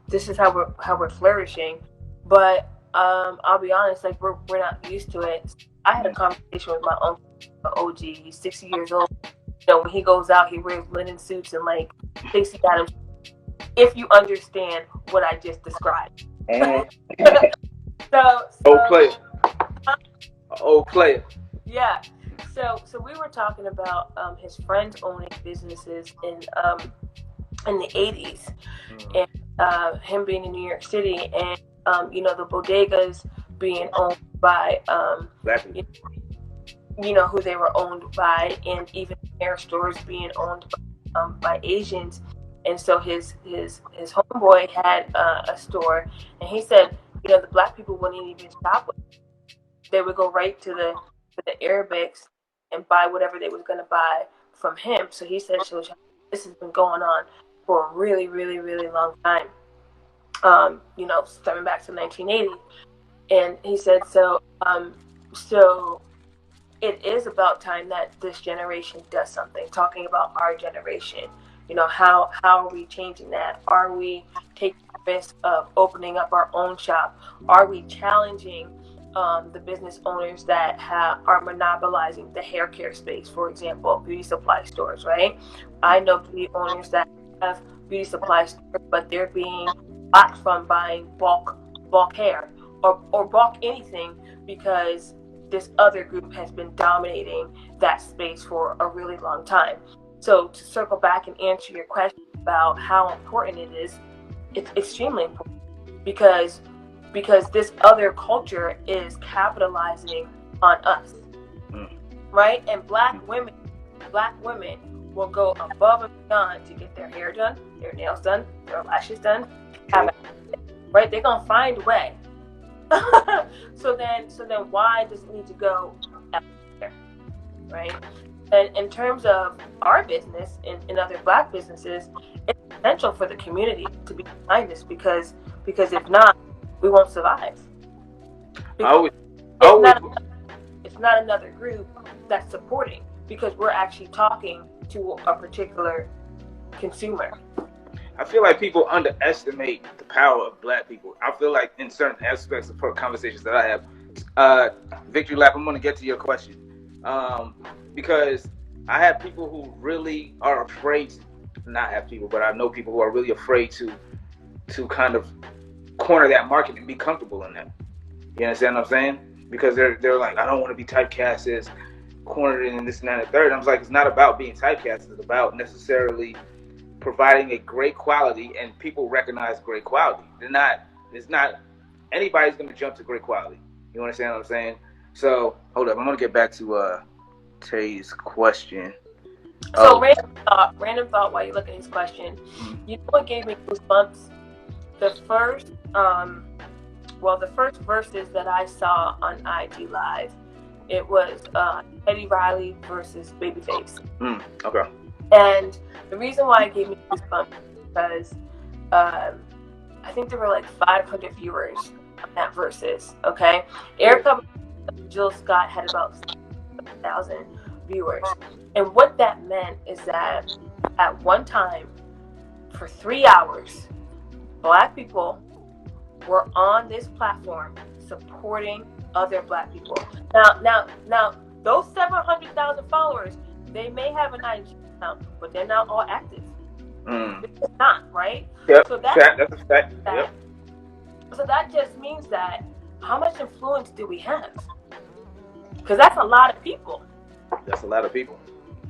[SPEAKER 2] this is how we're flourishing. But I'll be honest, like we're not used to it. I had a conversation with my uncle, OG. He's 60 years old. You know, when he goes out, he wears linen suits and like Stacey Adams. If you understand what I just described. So
[SPEAKER 1] old player.
[SPEAKER 2] Yeah. So we were talking about his friends owning businesses in the 80s, and him being in New York City, and you know, the bodegas being owned by you know who they were owned by, and even hair stores being owned by Asians. And so his homeboy had a store, and he said, you know, the Black people wouldn't even shop with him. They would go right to the Arabics and buy whatever they was going to buy from him. So he said, so this has been going on for a really, really, really long time. You know, starting back to 1980. And he said, so it is about time that this generation does something. Talking about our generation, you know, how are we changing that? Are we taking the risk of opening up our own shop? Are we challenging the business owners that are monopolizing the hair care space, for example, beauty supply stores, right? I know beauty owners that have beauty supply stores, but they're being blocked from buying bulk hair or bulk anything because this other group has been dominating that space for a really long time. So to circle back and answer your question about how important it is, it's extremely important because this other culture is capitalizing on us, right? And black women will go above and beyond to get their hair done, their nails done, their lashes done, right? They're gonna find a way. So then why does it need to go elsewhere, right? And in terms of our business and other Black businesses, it's essential for the community to be behind this because if not, we won't survive. It's not another group that's supporting, because we're actually talking to a particular consumer.
[SPEAKER 1] I feel like people underestimate the power of Black people. I feel like in certain aspects of conversations that I have, Victory Lap, I'm going to get to your question, because I have people who really are afraid not have people, but I know people who are really afraid to kind of corner that market and be comfortable in that. You understand what I'm saying? Because they're like, I don't want to be typecast as cornered in this and that and the third. I was like, it's not about being typecast. It's about necessarily providing a great quality, and people recognize great quality. It's not anybody's going to jump to great quality. You understand what I'm saying? So hold up, I'm going to get back to Tay's question.
[SPEAKER 2] So random thought while you look at his question. You know what gave me goosebumps? The first verses that I saw on IG Live, it was Eddie Riley versus Babyface.
[SPEAKER 1] Okay.
[SPEAKER 2] And the reason why it gave me goosebumps is because I think there were like 500 viewers on that versus. Okay, Erica Jill Scott had about 1,000 viewers, and what that meant is that at one time, for 3 hours, Black people were on this platform supporting other Black people. Now, those 700,000 followers, they may have an IG account, but they're not all active. It's not, right?
[SPEAKER 1] Yep.
[SPEAKER 2] So
[SPEAKER 1] that's a fact. Yep.
[SPEAKER 2] So that just means that how much influence do we have? Because that's a lot of people.
[SPEAKER 1] That's a lot of people.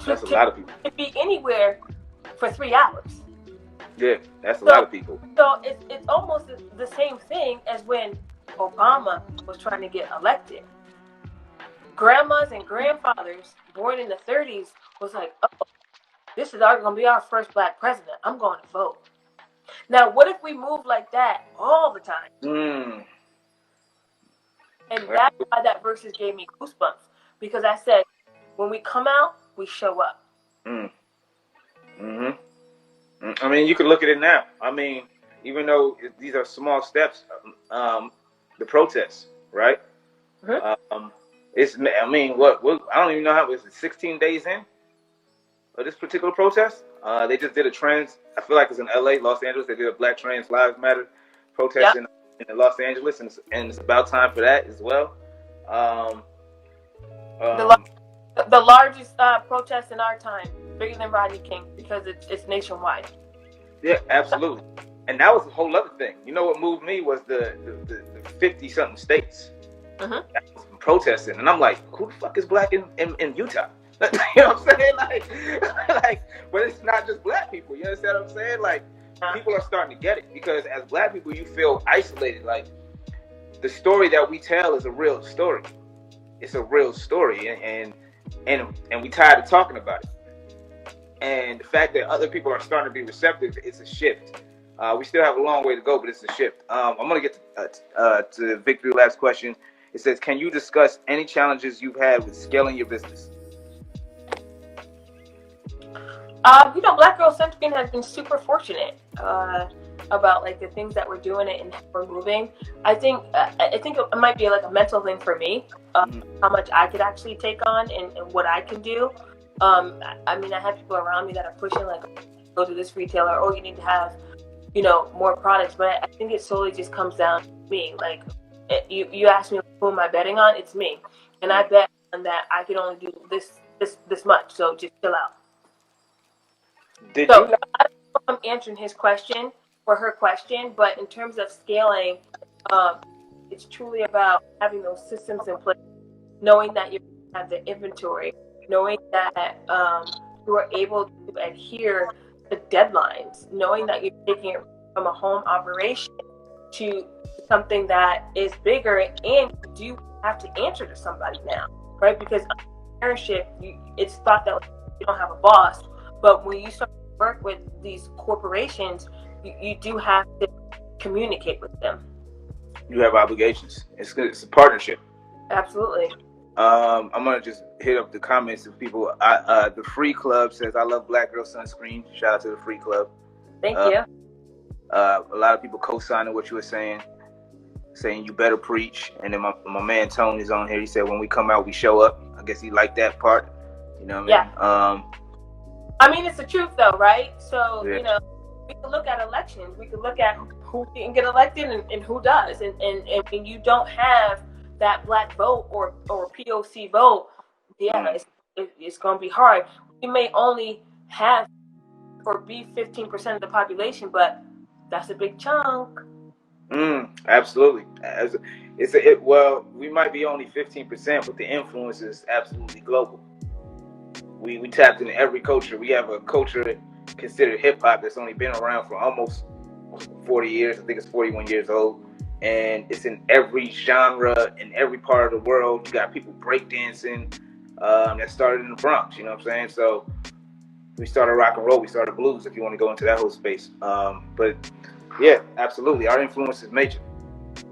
[SPEAKER 1] That's a lot of people.
[SPEAKER 2] To be anywhere for 3 hours.
[SPEAKER 1] Yeah, that's a lot of people.
[SPEAKER 2] So it's almost the same thing as when Obama was trying to get elected. Grandmas and grandfathers born in the 30s was like, oh, this is going to be our first Black president. I'm going to vote. Now, what if we move like that all the time? And that's why that verses gave me goosebumps. Because I said, when we come out, we show up.
[SPEAKER 1] I mean, you can look at it now. I mean, even though these are small steps, the protests, right? It's, I mean, what I don't even know how, was it 16 days in of this particular protest? They just did a trans, I feel like it's in LA, Los Angeles, they did a Black Trans Lives Matter protest in Los Angeles, and it's about time for that as well.
[SPEAKER 2] The largest protest in our time, bigger than Rodney King, because it's nationwide.
[SPEAKER 1] Yeah, absolutely. And that was a whole other thing. You know what moved me was the 50-something states that was protesting. And I'm like, who the fuck is Black in Utah? You know what I'm saying? Like, but it's not just Black people. You understand what I'm saying? Like, people are starting to get it. Because as Black people, you feel isolated. Like, the story that we tell is a real story. It's a real story. And we tired of talking about it. And the fact that other people are starting to be receptive, it's a shift. We still have a long way to go, but it's a shift. I'm going to get to Victory Lab's question. It says, can you discuss any challenges you've had with scaling your business?
[SPEAKER 2] Black Girl Sunscreen has been super fortunate about like the things that we're doing and how we're moving. I think it might be like a mental thing for me, how much I could actually take on and what I can do. I mean, I have people around me that are pushing like, go to this retailer, or you need to have, more products. But I think it solely just comes down to me. Like, you ask me who am I betting on? It's me, and I bet on that I can only do this much. So just chill out. I don't know if I'm answering his question or her question, but in terms of scaling, it's truly about having those systems in place, knowing that you have the inventory, knowing that you are able to adhere to deadlines, knowing that you're taking it from a home operation to something that is bigger, and you do have to answer to somebody now, right? Because entrepreneurship, it's thought that you don't have a boss, but when you start to work with these corporations, you do have to communicate with them.
[SPEAKER 1] You have obligations. It's a partnership.
[SPEAKER 2] Absolutely.
[SPEAKER 1] I'm gonna just hit up the comments of people. The Free Club says, "I love Black Girl Sunscreen." Shout out to the Free Club.
[SPEAKER 2] Thank you.
[SPEAKER 1] A lot of people co-signing what you were saying you better preach. And then my man Tone is on here. He said, "When we come out, we show up." I guess he liked that part. You know what I mean?
[SPEAKER 2] I mean, it's the truth, though, right? So we can look at elections. We can look at who can get elected and who does. And when you don't have that Black vote or POC vote, it's going to be hard. We may only have or be 15% of the population, but that's a big chunk.
[SPEAKER 1] Absolutely. Well, we might be only 15%, but the influence is absolutely global. We tapped into every culture. We have a culture considered hip hop that's only been around for almost 40 years. I think it's 41 years old. And it's in every genre, in every part of the world. You got people breakdancing that started in the Bronx, you know what I'm saying? So we started rock and roll, we started blues, if you want to go into that whole space. But yeah, absolutely. Our influence is major.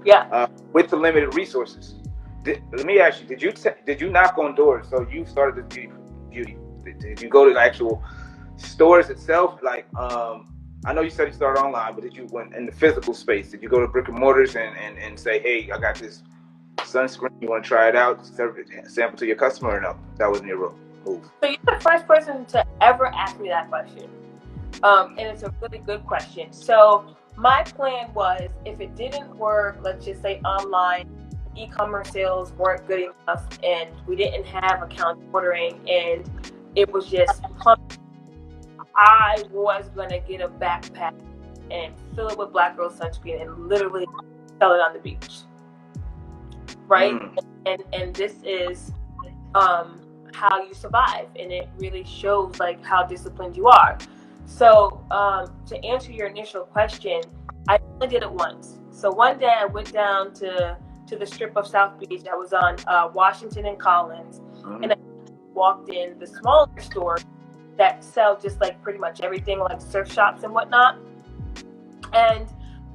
[SPEAKER 2] Yeah.
[SPEAKER 1] With the limited resources. Let me ask you, did you knock on doors? So you started this beauty. Did you go to the actual stores itself? Like, I know you said you started online, but did you went in the physical space? Did you go to brick and mortars and say, hey, I got this sunscreen, you want to try it out, serve it, sample to your customer, or no? That wasn't your move.
[SPEAKER 2] So you're the first person to ever ask me that question. And it's a really good question. So my plan was, if it didn't work, let's just say online, e-commerce sales weren't good enough, and we didn't have account ordering, and it was just pumping, I was gonna get a backpack and fill it with Black Girl Sunscreen and literally sell it on the beach, right? And this is how you survive, and it really shows like how disciplined you are. So to answer your initial question, I only did it once. So one day I went down to the strip of South Beach. I was on Washington and Collins, and I walked in the smaller stores that sell just like pretty much everything, like surf shops and whatnot. And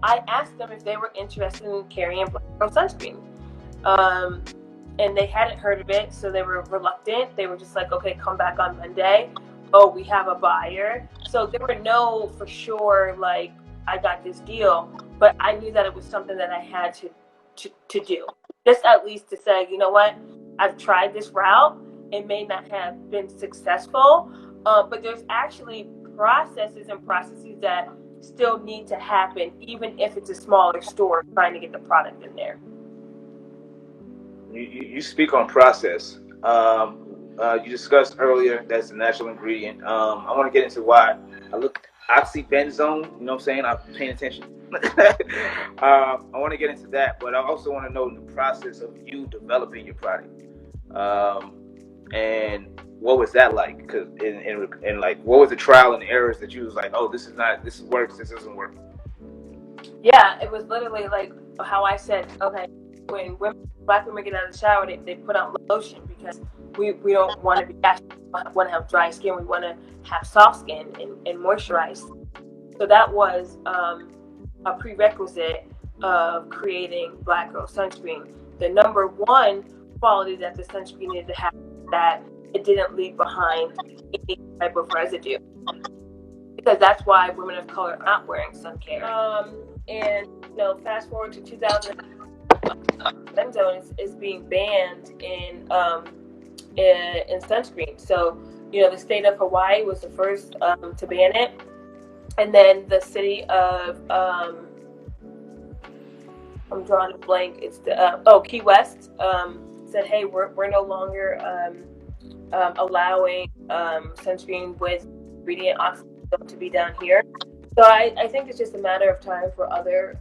[SPEAKER 2] I asked them if they were interested in carrying Black Girl Sunscreen. And they hadn't heard of it, so they were reluctant. They were just like, okay, come back on Monday. Oh, we have a buyer. So there were no for sure, like, I got this deal, but I knew that it was something that I had to do. Just at least to say, you know what, I've tried this route. It may not have been successful, but there's actually processes that still need to happen, even if it's a smaller store trying to get the product in there.
[SPEAKER 1] You speak on process. You discussed earlier that's the natural ingredient. I want to get into why I look oxybenzone. You know what I'm saying? I'm paying attention. I want to get into that, but I also want to know the process of you developing your product. And what was that like? Because and like, what was the trial and errors that you was like, oh, this works, this doesn't work.
[SPEAKER 2] Yeah, it was literally like how I said, okay, when Black women get out of the shower, they put on lotion because we don't want to be ashy. We want to have dry skin. We want to have soft skin and moisturize. So that was a prerequisite of creating Black Girl Sunscreen. The number one quality that the sunscreen needed to have is that it didn't leave behind any type of residue, because that's why women of color are not wearing sun care. And fast forward to 2000. Benzone is being banned in sunscreen. So, the state of Hawaii was the first to ban it, and then the city of I'm drawing a blank. It's the Key West said, hey, we're no longer allowing sunscreen with ingredient oxybenzone to be down here. So I think it's just a matter of time for other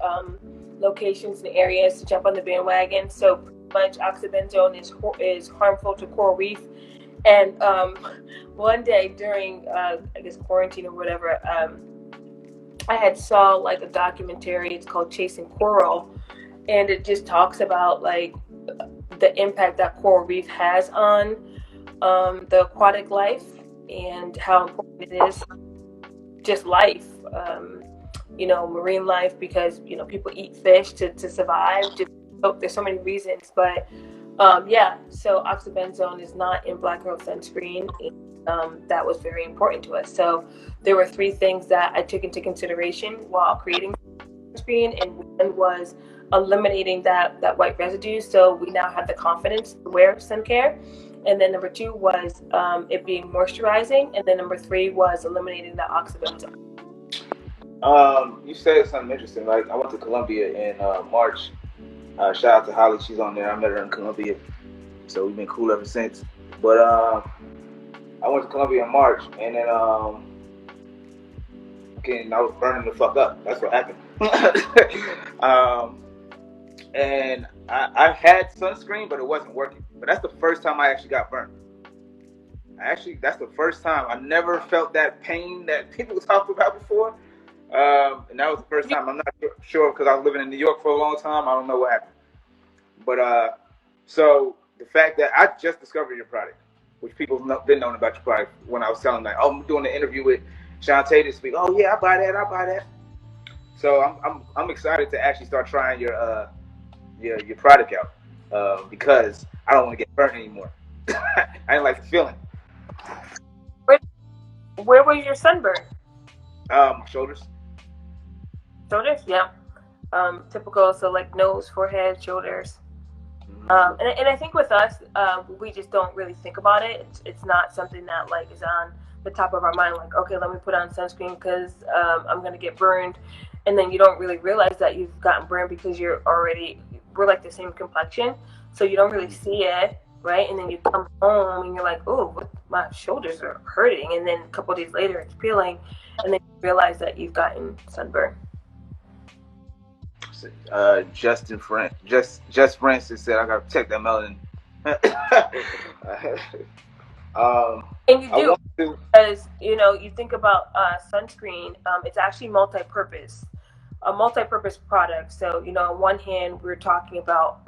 [SPEAKER 2] locations and areas to jump on the bandwagon. So pretty much oxybenzone is harmful to coral reef. And one day during I guess quarantine or whatever, I had saw like a documentary. It's called Chasing Coral, and it just talks about like the impact that coral reef has on the aquatic life and how important it is, just life. Marine life, because people eat fish to survive. There's so many reasons, but so oxybenzone is not in Black Girl Sunscreen. That was very important to us. So there were three things that I took into consideration while creating sunscreen, and one was eliminating that white residue, so we now have the confidence to wear sun care. And then number two was it being moisturizing, and then number three was eliminating the oxybenzone.
[SPEAKER 1] You said something interesting. Like, I went to Colombia in March. Shout out to Holly, she's on there. I met her in Colombia, so we've been cool ever since. But I went to Colombia in March, and then and I was burning the fuck up. That's what happened. And I had sunscreen, but it wasn't working. But that's the first time I actually got burned. That's the first time. I never felt that pain that people talked about before. And that was the first time. I'm not sure because I was living in New York for a long time. I don't know what happened. But so the fact that I just discovered your product, which people been knowing about your product when I was telling them, like, oh, I'm doing an interview with Shontay this week. Oh yeah, I buy that. So I'm excited to actually start trying your product out because I don't want to get burnt anymore. I didn't like the feeling.
[SPEAKER 2] Where was your sunburn?
[SPEAKER 1] Shoulders.
[SPEAKER 2] Shoulders, yeah. Typical, so like nose, forehead, shoulders. And I think with us, we just don't really think about it. It's not something that like is on the top of our mind. Like, okay, let me put on sunscreen because I'm gonna get burned, and then you don't really realize that you've gotten burned because we're like the same complexion, so you don't really see it, right? And then you come home and you're like, oh, my shoulders are hurting, and then a couple of days later it's peeling, and then you realize that you've gotten sunburn.
[SPEAKER 1] Just Francis said I gotta protect that melanin.
[SPEAKER 2] And you do because you think about sunscreen. It's actually a multi-purpose product. So on one hand we're talking about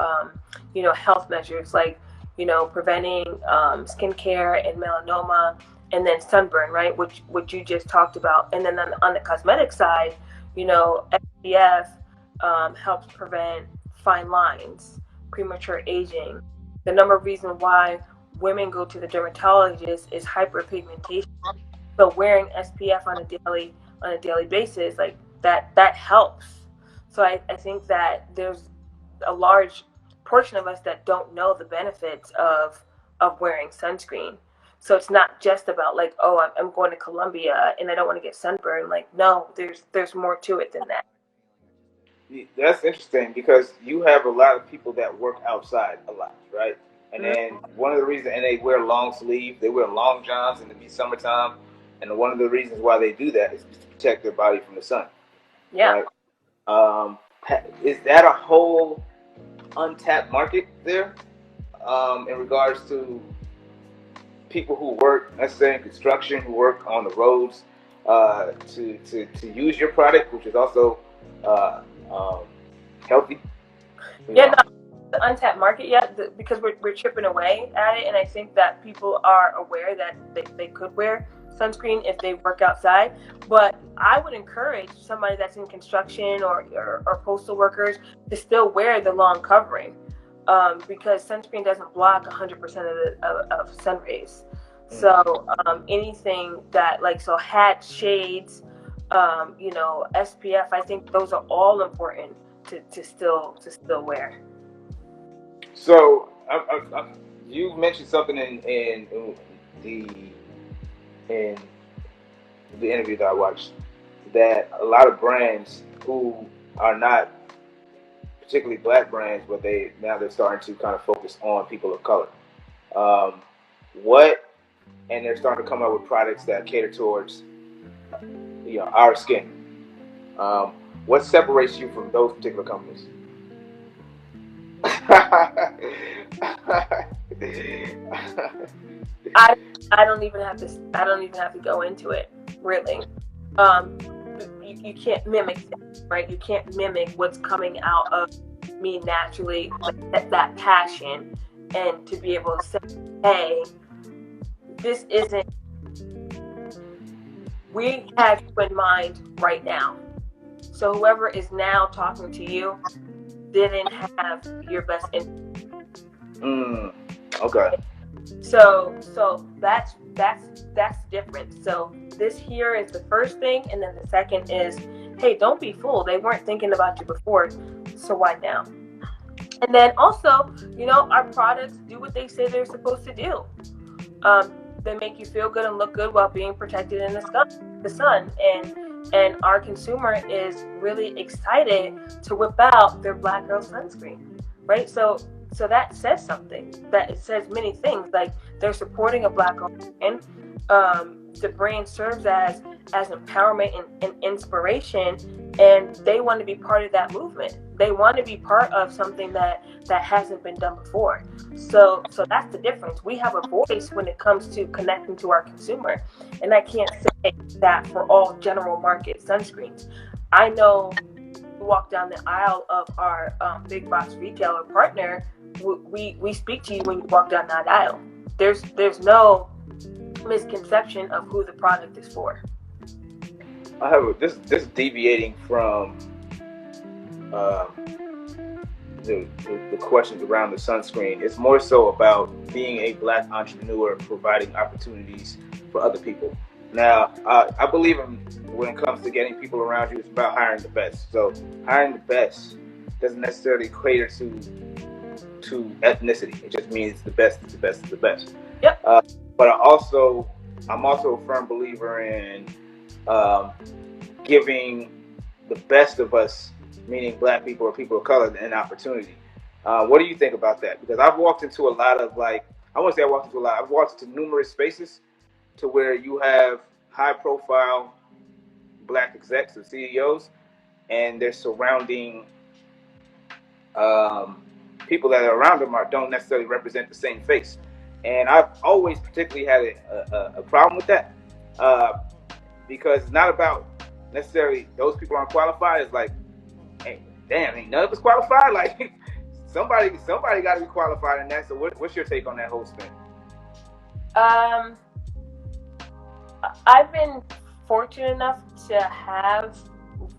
[SPEAKER 2] health measures like preventing skincare and melanoma, and then sunburn, right? Which you just talked about, and then on the cosmetic side, SPF. Helps prevent fine lines, premature aging. The number of reasons why women go to the dermatologist is hyperpigmentation. So wearing SPF on a daily basis, like that helps. So I think that there's a large portion of us that don't know the benefits of wearing sunscreen. So it's not just about like, oh, I'm going to Colombia and I don't want to get sunburned. Like, no, there's more to it than that.
[SPEAKER 1] That's interesting because you have a lot of people that work outside a lot, right? And then one of the reasons, and they wear long sleeve, they wear long johns, and it be summertime. And one of the reasons why they do that is to protect their body from the sun.
[SPEAKER 2] Yeah.
[SPEAKER 1] Right? Is that a whole untapped market there in regards to people who work, let's say in construction, who work on the roads to use your product, which is also healthy?
[SPEAKER 2] Yeah, not the untapped market yet because we're chipping away at it, and I think that people are aware that they could wear sunscreen if they work outside. But I would encourage somebody that's in construction or postal workers to still wear the long covering because sunscreen doesn't block 100% of sun rays. So anything that hat, shades, SPF, I think those are all important to still wear.
[SPEAKER 1] So you mentioned something in the interview that I watched, that a lot of brands who are not particularly black brands, but they're starting to kind of focus on people of color. And they're starting to come up with products that cater towards our skin. What separates you from those particular companies?
[SPEAKER 2] I don't even have to go into it, really. You can't mimic it, right? You can't mimic what's coming out of me naturally, like that passion, and to be able to say, hey, this isn't, we have you in mind right now. So whoever is now talking to you didn't have your best interest.
[SPEAKER 1] Okay.
[SPEAKER 2] So that's different. So this here is the first thing, and then the second is, hey, don't be fooled. They weren't thinking about you before, so why now? And then also, our products do what they say they're supposed to do. They make you feel good and look good while being protected in the sun. And our consumer is really excited to whip out their Black Girl Sunscreen, right? So that says something. That it says many things. Like they're supporting a Black owned brand. The brand serves as as empowerment and inspiration, and they want to be part of that movement. They want to be part of something that hasn't been done before. So that's the difference. We have a voice when it comes to connecting to our consumer, and I can't say that for all general market sunscreens. I know walk down the aisle of our big box retailer partner, we speak to you when you walk down that aisle. There's no misconception of who the product is for.
[SPEAKER 1] I have this deviating from the questions around the sunscreen. It's more so about being a Black entrepreneur, providing opportunities for other people. Now, I believe when it comes to getting people around you, it's about hiring the best. So hiring the best doesn't necessarily cater to ethnicity. It just means the best is the best is the best.
[SPEAKER 2] Yep.
[SPEAKER 1] But I'm also a firm believer in giving the best of us, meaning Black people or people of color, an opportunity. What do you think about that? Because I've walked into a lot of I've walked into numerous spaces to where you have high profile Black execs or CEOs, and they're surrounding people that are around them don't necessarily represent the same face. And I've always particularly had a problem with that because it's not about necessarily those people aren't qualified. It's like, hey, damn, ain't none of us qualified? Like, somebody got to be qualified in that. So what's your take on that whole spin?
[SPEAKER 2] I've been fortunate enough to have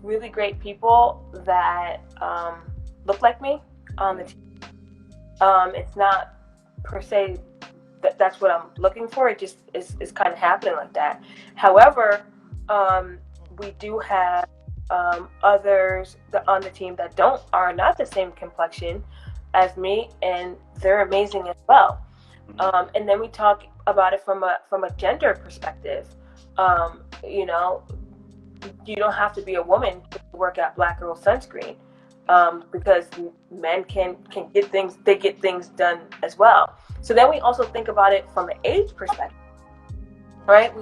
[SPEAKER 2] really great people that look like me on the team. It's not per se that's what I'm looking for. It just is kind of happening like that. However, we do have others on the team that are not the same complexion as me, and they're amazing as well. And then we talk about it from a gender perspective. You know, you don't have to be a woman to work at Black Girl Sunscreen, because men can get things done as well. So then we also think about it from an age perspective, right?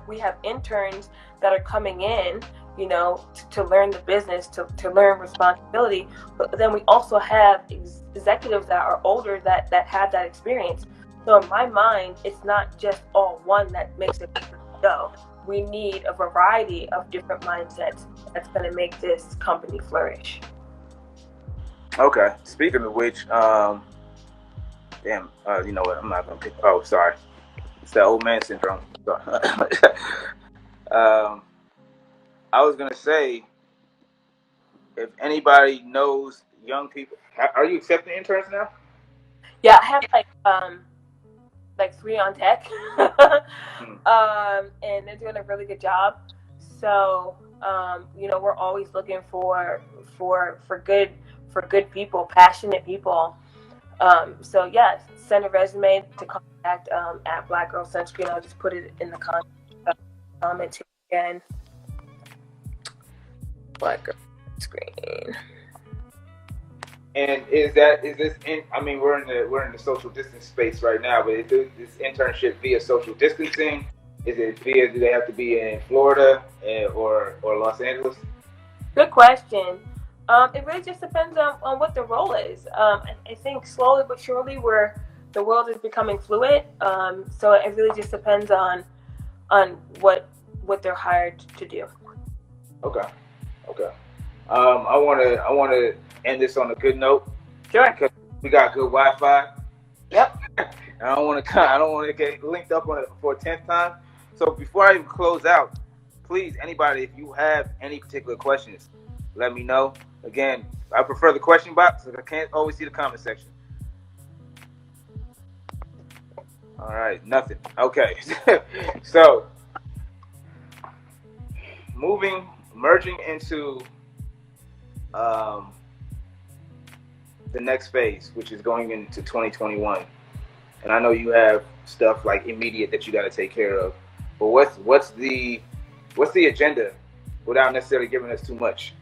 [SPEAKER 2] We have interns that are coming in, you know, to learn the business, to learn responsibility. But then we also have executives that are older that have that experience. So in my mind, it's not just all one that makes it go. We need a variety of different mindsets that's going to make this company flourish.
[SPEAKER 1] Okay. Speaking of which, you know what? I'm not gonna pick. Oh, sorry. It's that old man syndrome. I was gonna say, if anybody knows young people, are you accepting interns now?
[SPEAKER 2] Yeah, I have like 3 on tech, and they're doing a really good job. So you know, we're always looking for good people, passionate people. So yeah, send a resume to contact at Black Girl Sunscreen. I'll just put it in the comment again. Black Girl Sunscreen.
[SPEAKER 1] And is this in? I mean, we're in the social distance space right now, but is this internship via social distancing? Is it via? Do they have to be in Florida or Los Angeles?
[SPEAKER 2] Good question. It really just depends on what the role is. I think slowly but surely the world is becoming fluid. So it really just depends on what they're hired to do.
[SPEAKER 1] Okay. I want to end this on a good note.
[SPEAKER 2] Sure.
[SPEAKER 1] Because we got good Wi-Fi.
[SPEAKER 2] Yep.
[SPEAKER 1] I don't want to get linked up on it for a 10th time. So before I even close out, please, anybody, if you have any particular questions, let me know. Again, I prefer the question box because I can't always see the comment section. All right, nothing. Okay. So, merging into the next phase, which is going into 2021. And I know you have stuff like immediate that you got to take care of. But what's the agenda without necessarily giving us too much?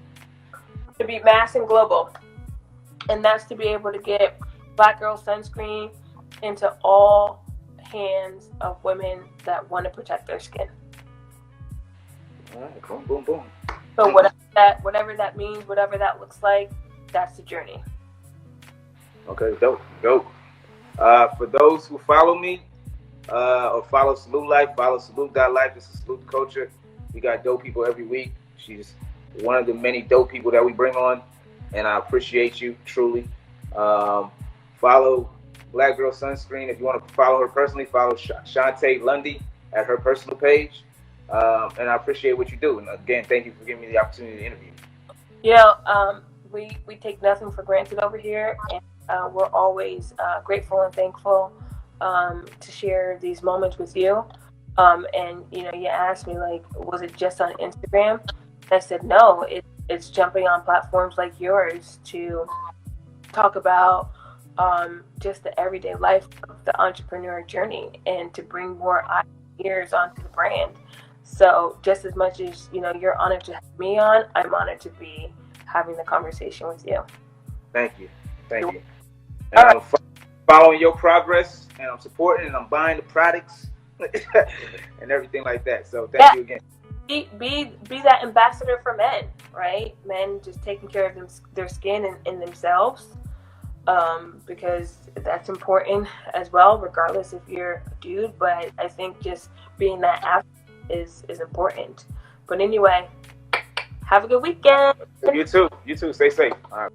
[SPEAKER 2] To be mass and global. And that's to be able to get Black Girl Sunscreen into all hands of women that want to protect their skin.
[SPEAKER 1] All right, boom, boom, boom.
[SPEAKER 2] So whatever that means, whatever that looks like, that's the journey.
[SPEAKER 1] Okay, dope. For those who follow me, or follow Salute Life, follow Salute.life. This is Salute Culture. We got dope people every week. She's one of the many dope people that we bring on, and I appreciate you truly. Follow Black Girl Sunscreen. If you want to follow her personally, follow Shontay Lundy at her personal page. And I appreciate what you do. And again, thank you for giving me the opportunity to interview.
[SPEAKER 2] We take nothing for granted over here, and we're always grateful and thankful to share these moments with you. And you asked me, like, was it just on Instagram? And I said no. It's jumping on platforms like yours to talk about just the everyday life of the entrepreneur journey, and to bring more eyes and ears onto the brand. So just as much as you're honored to have me on, I'm honored to be having the conversation with you.
[SPEAKER 1] Thank you. And I'm following your progress, and I'm supporting, and I'm buying the products and everything like that. So thank you again.
[SPEAKER 2] Be that ambassador for men, right? Men just taking care of their skin and themselves, because that's important as well, regardless if you're a dude. But I think just being that athlete is important. But anyway, have a good weekend.
[SPEAKER 1] You too. Stay safe. All right.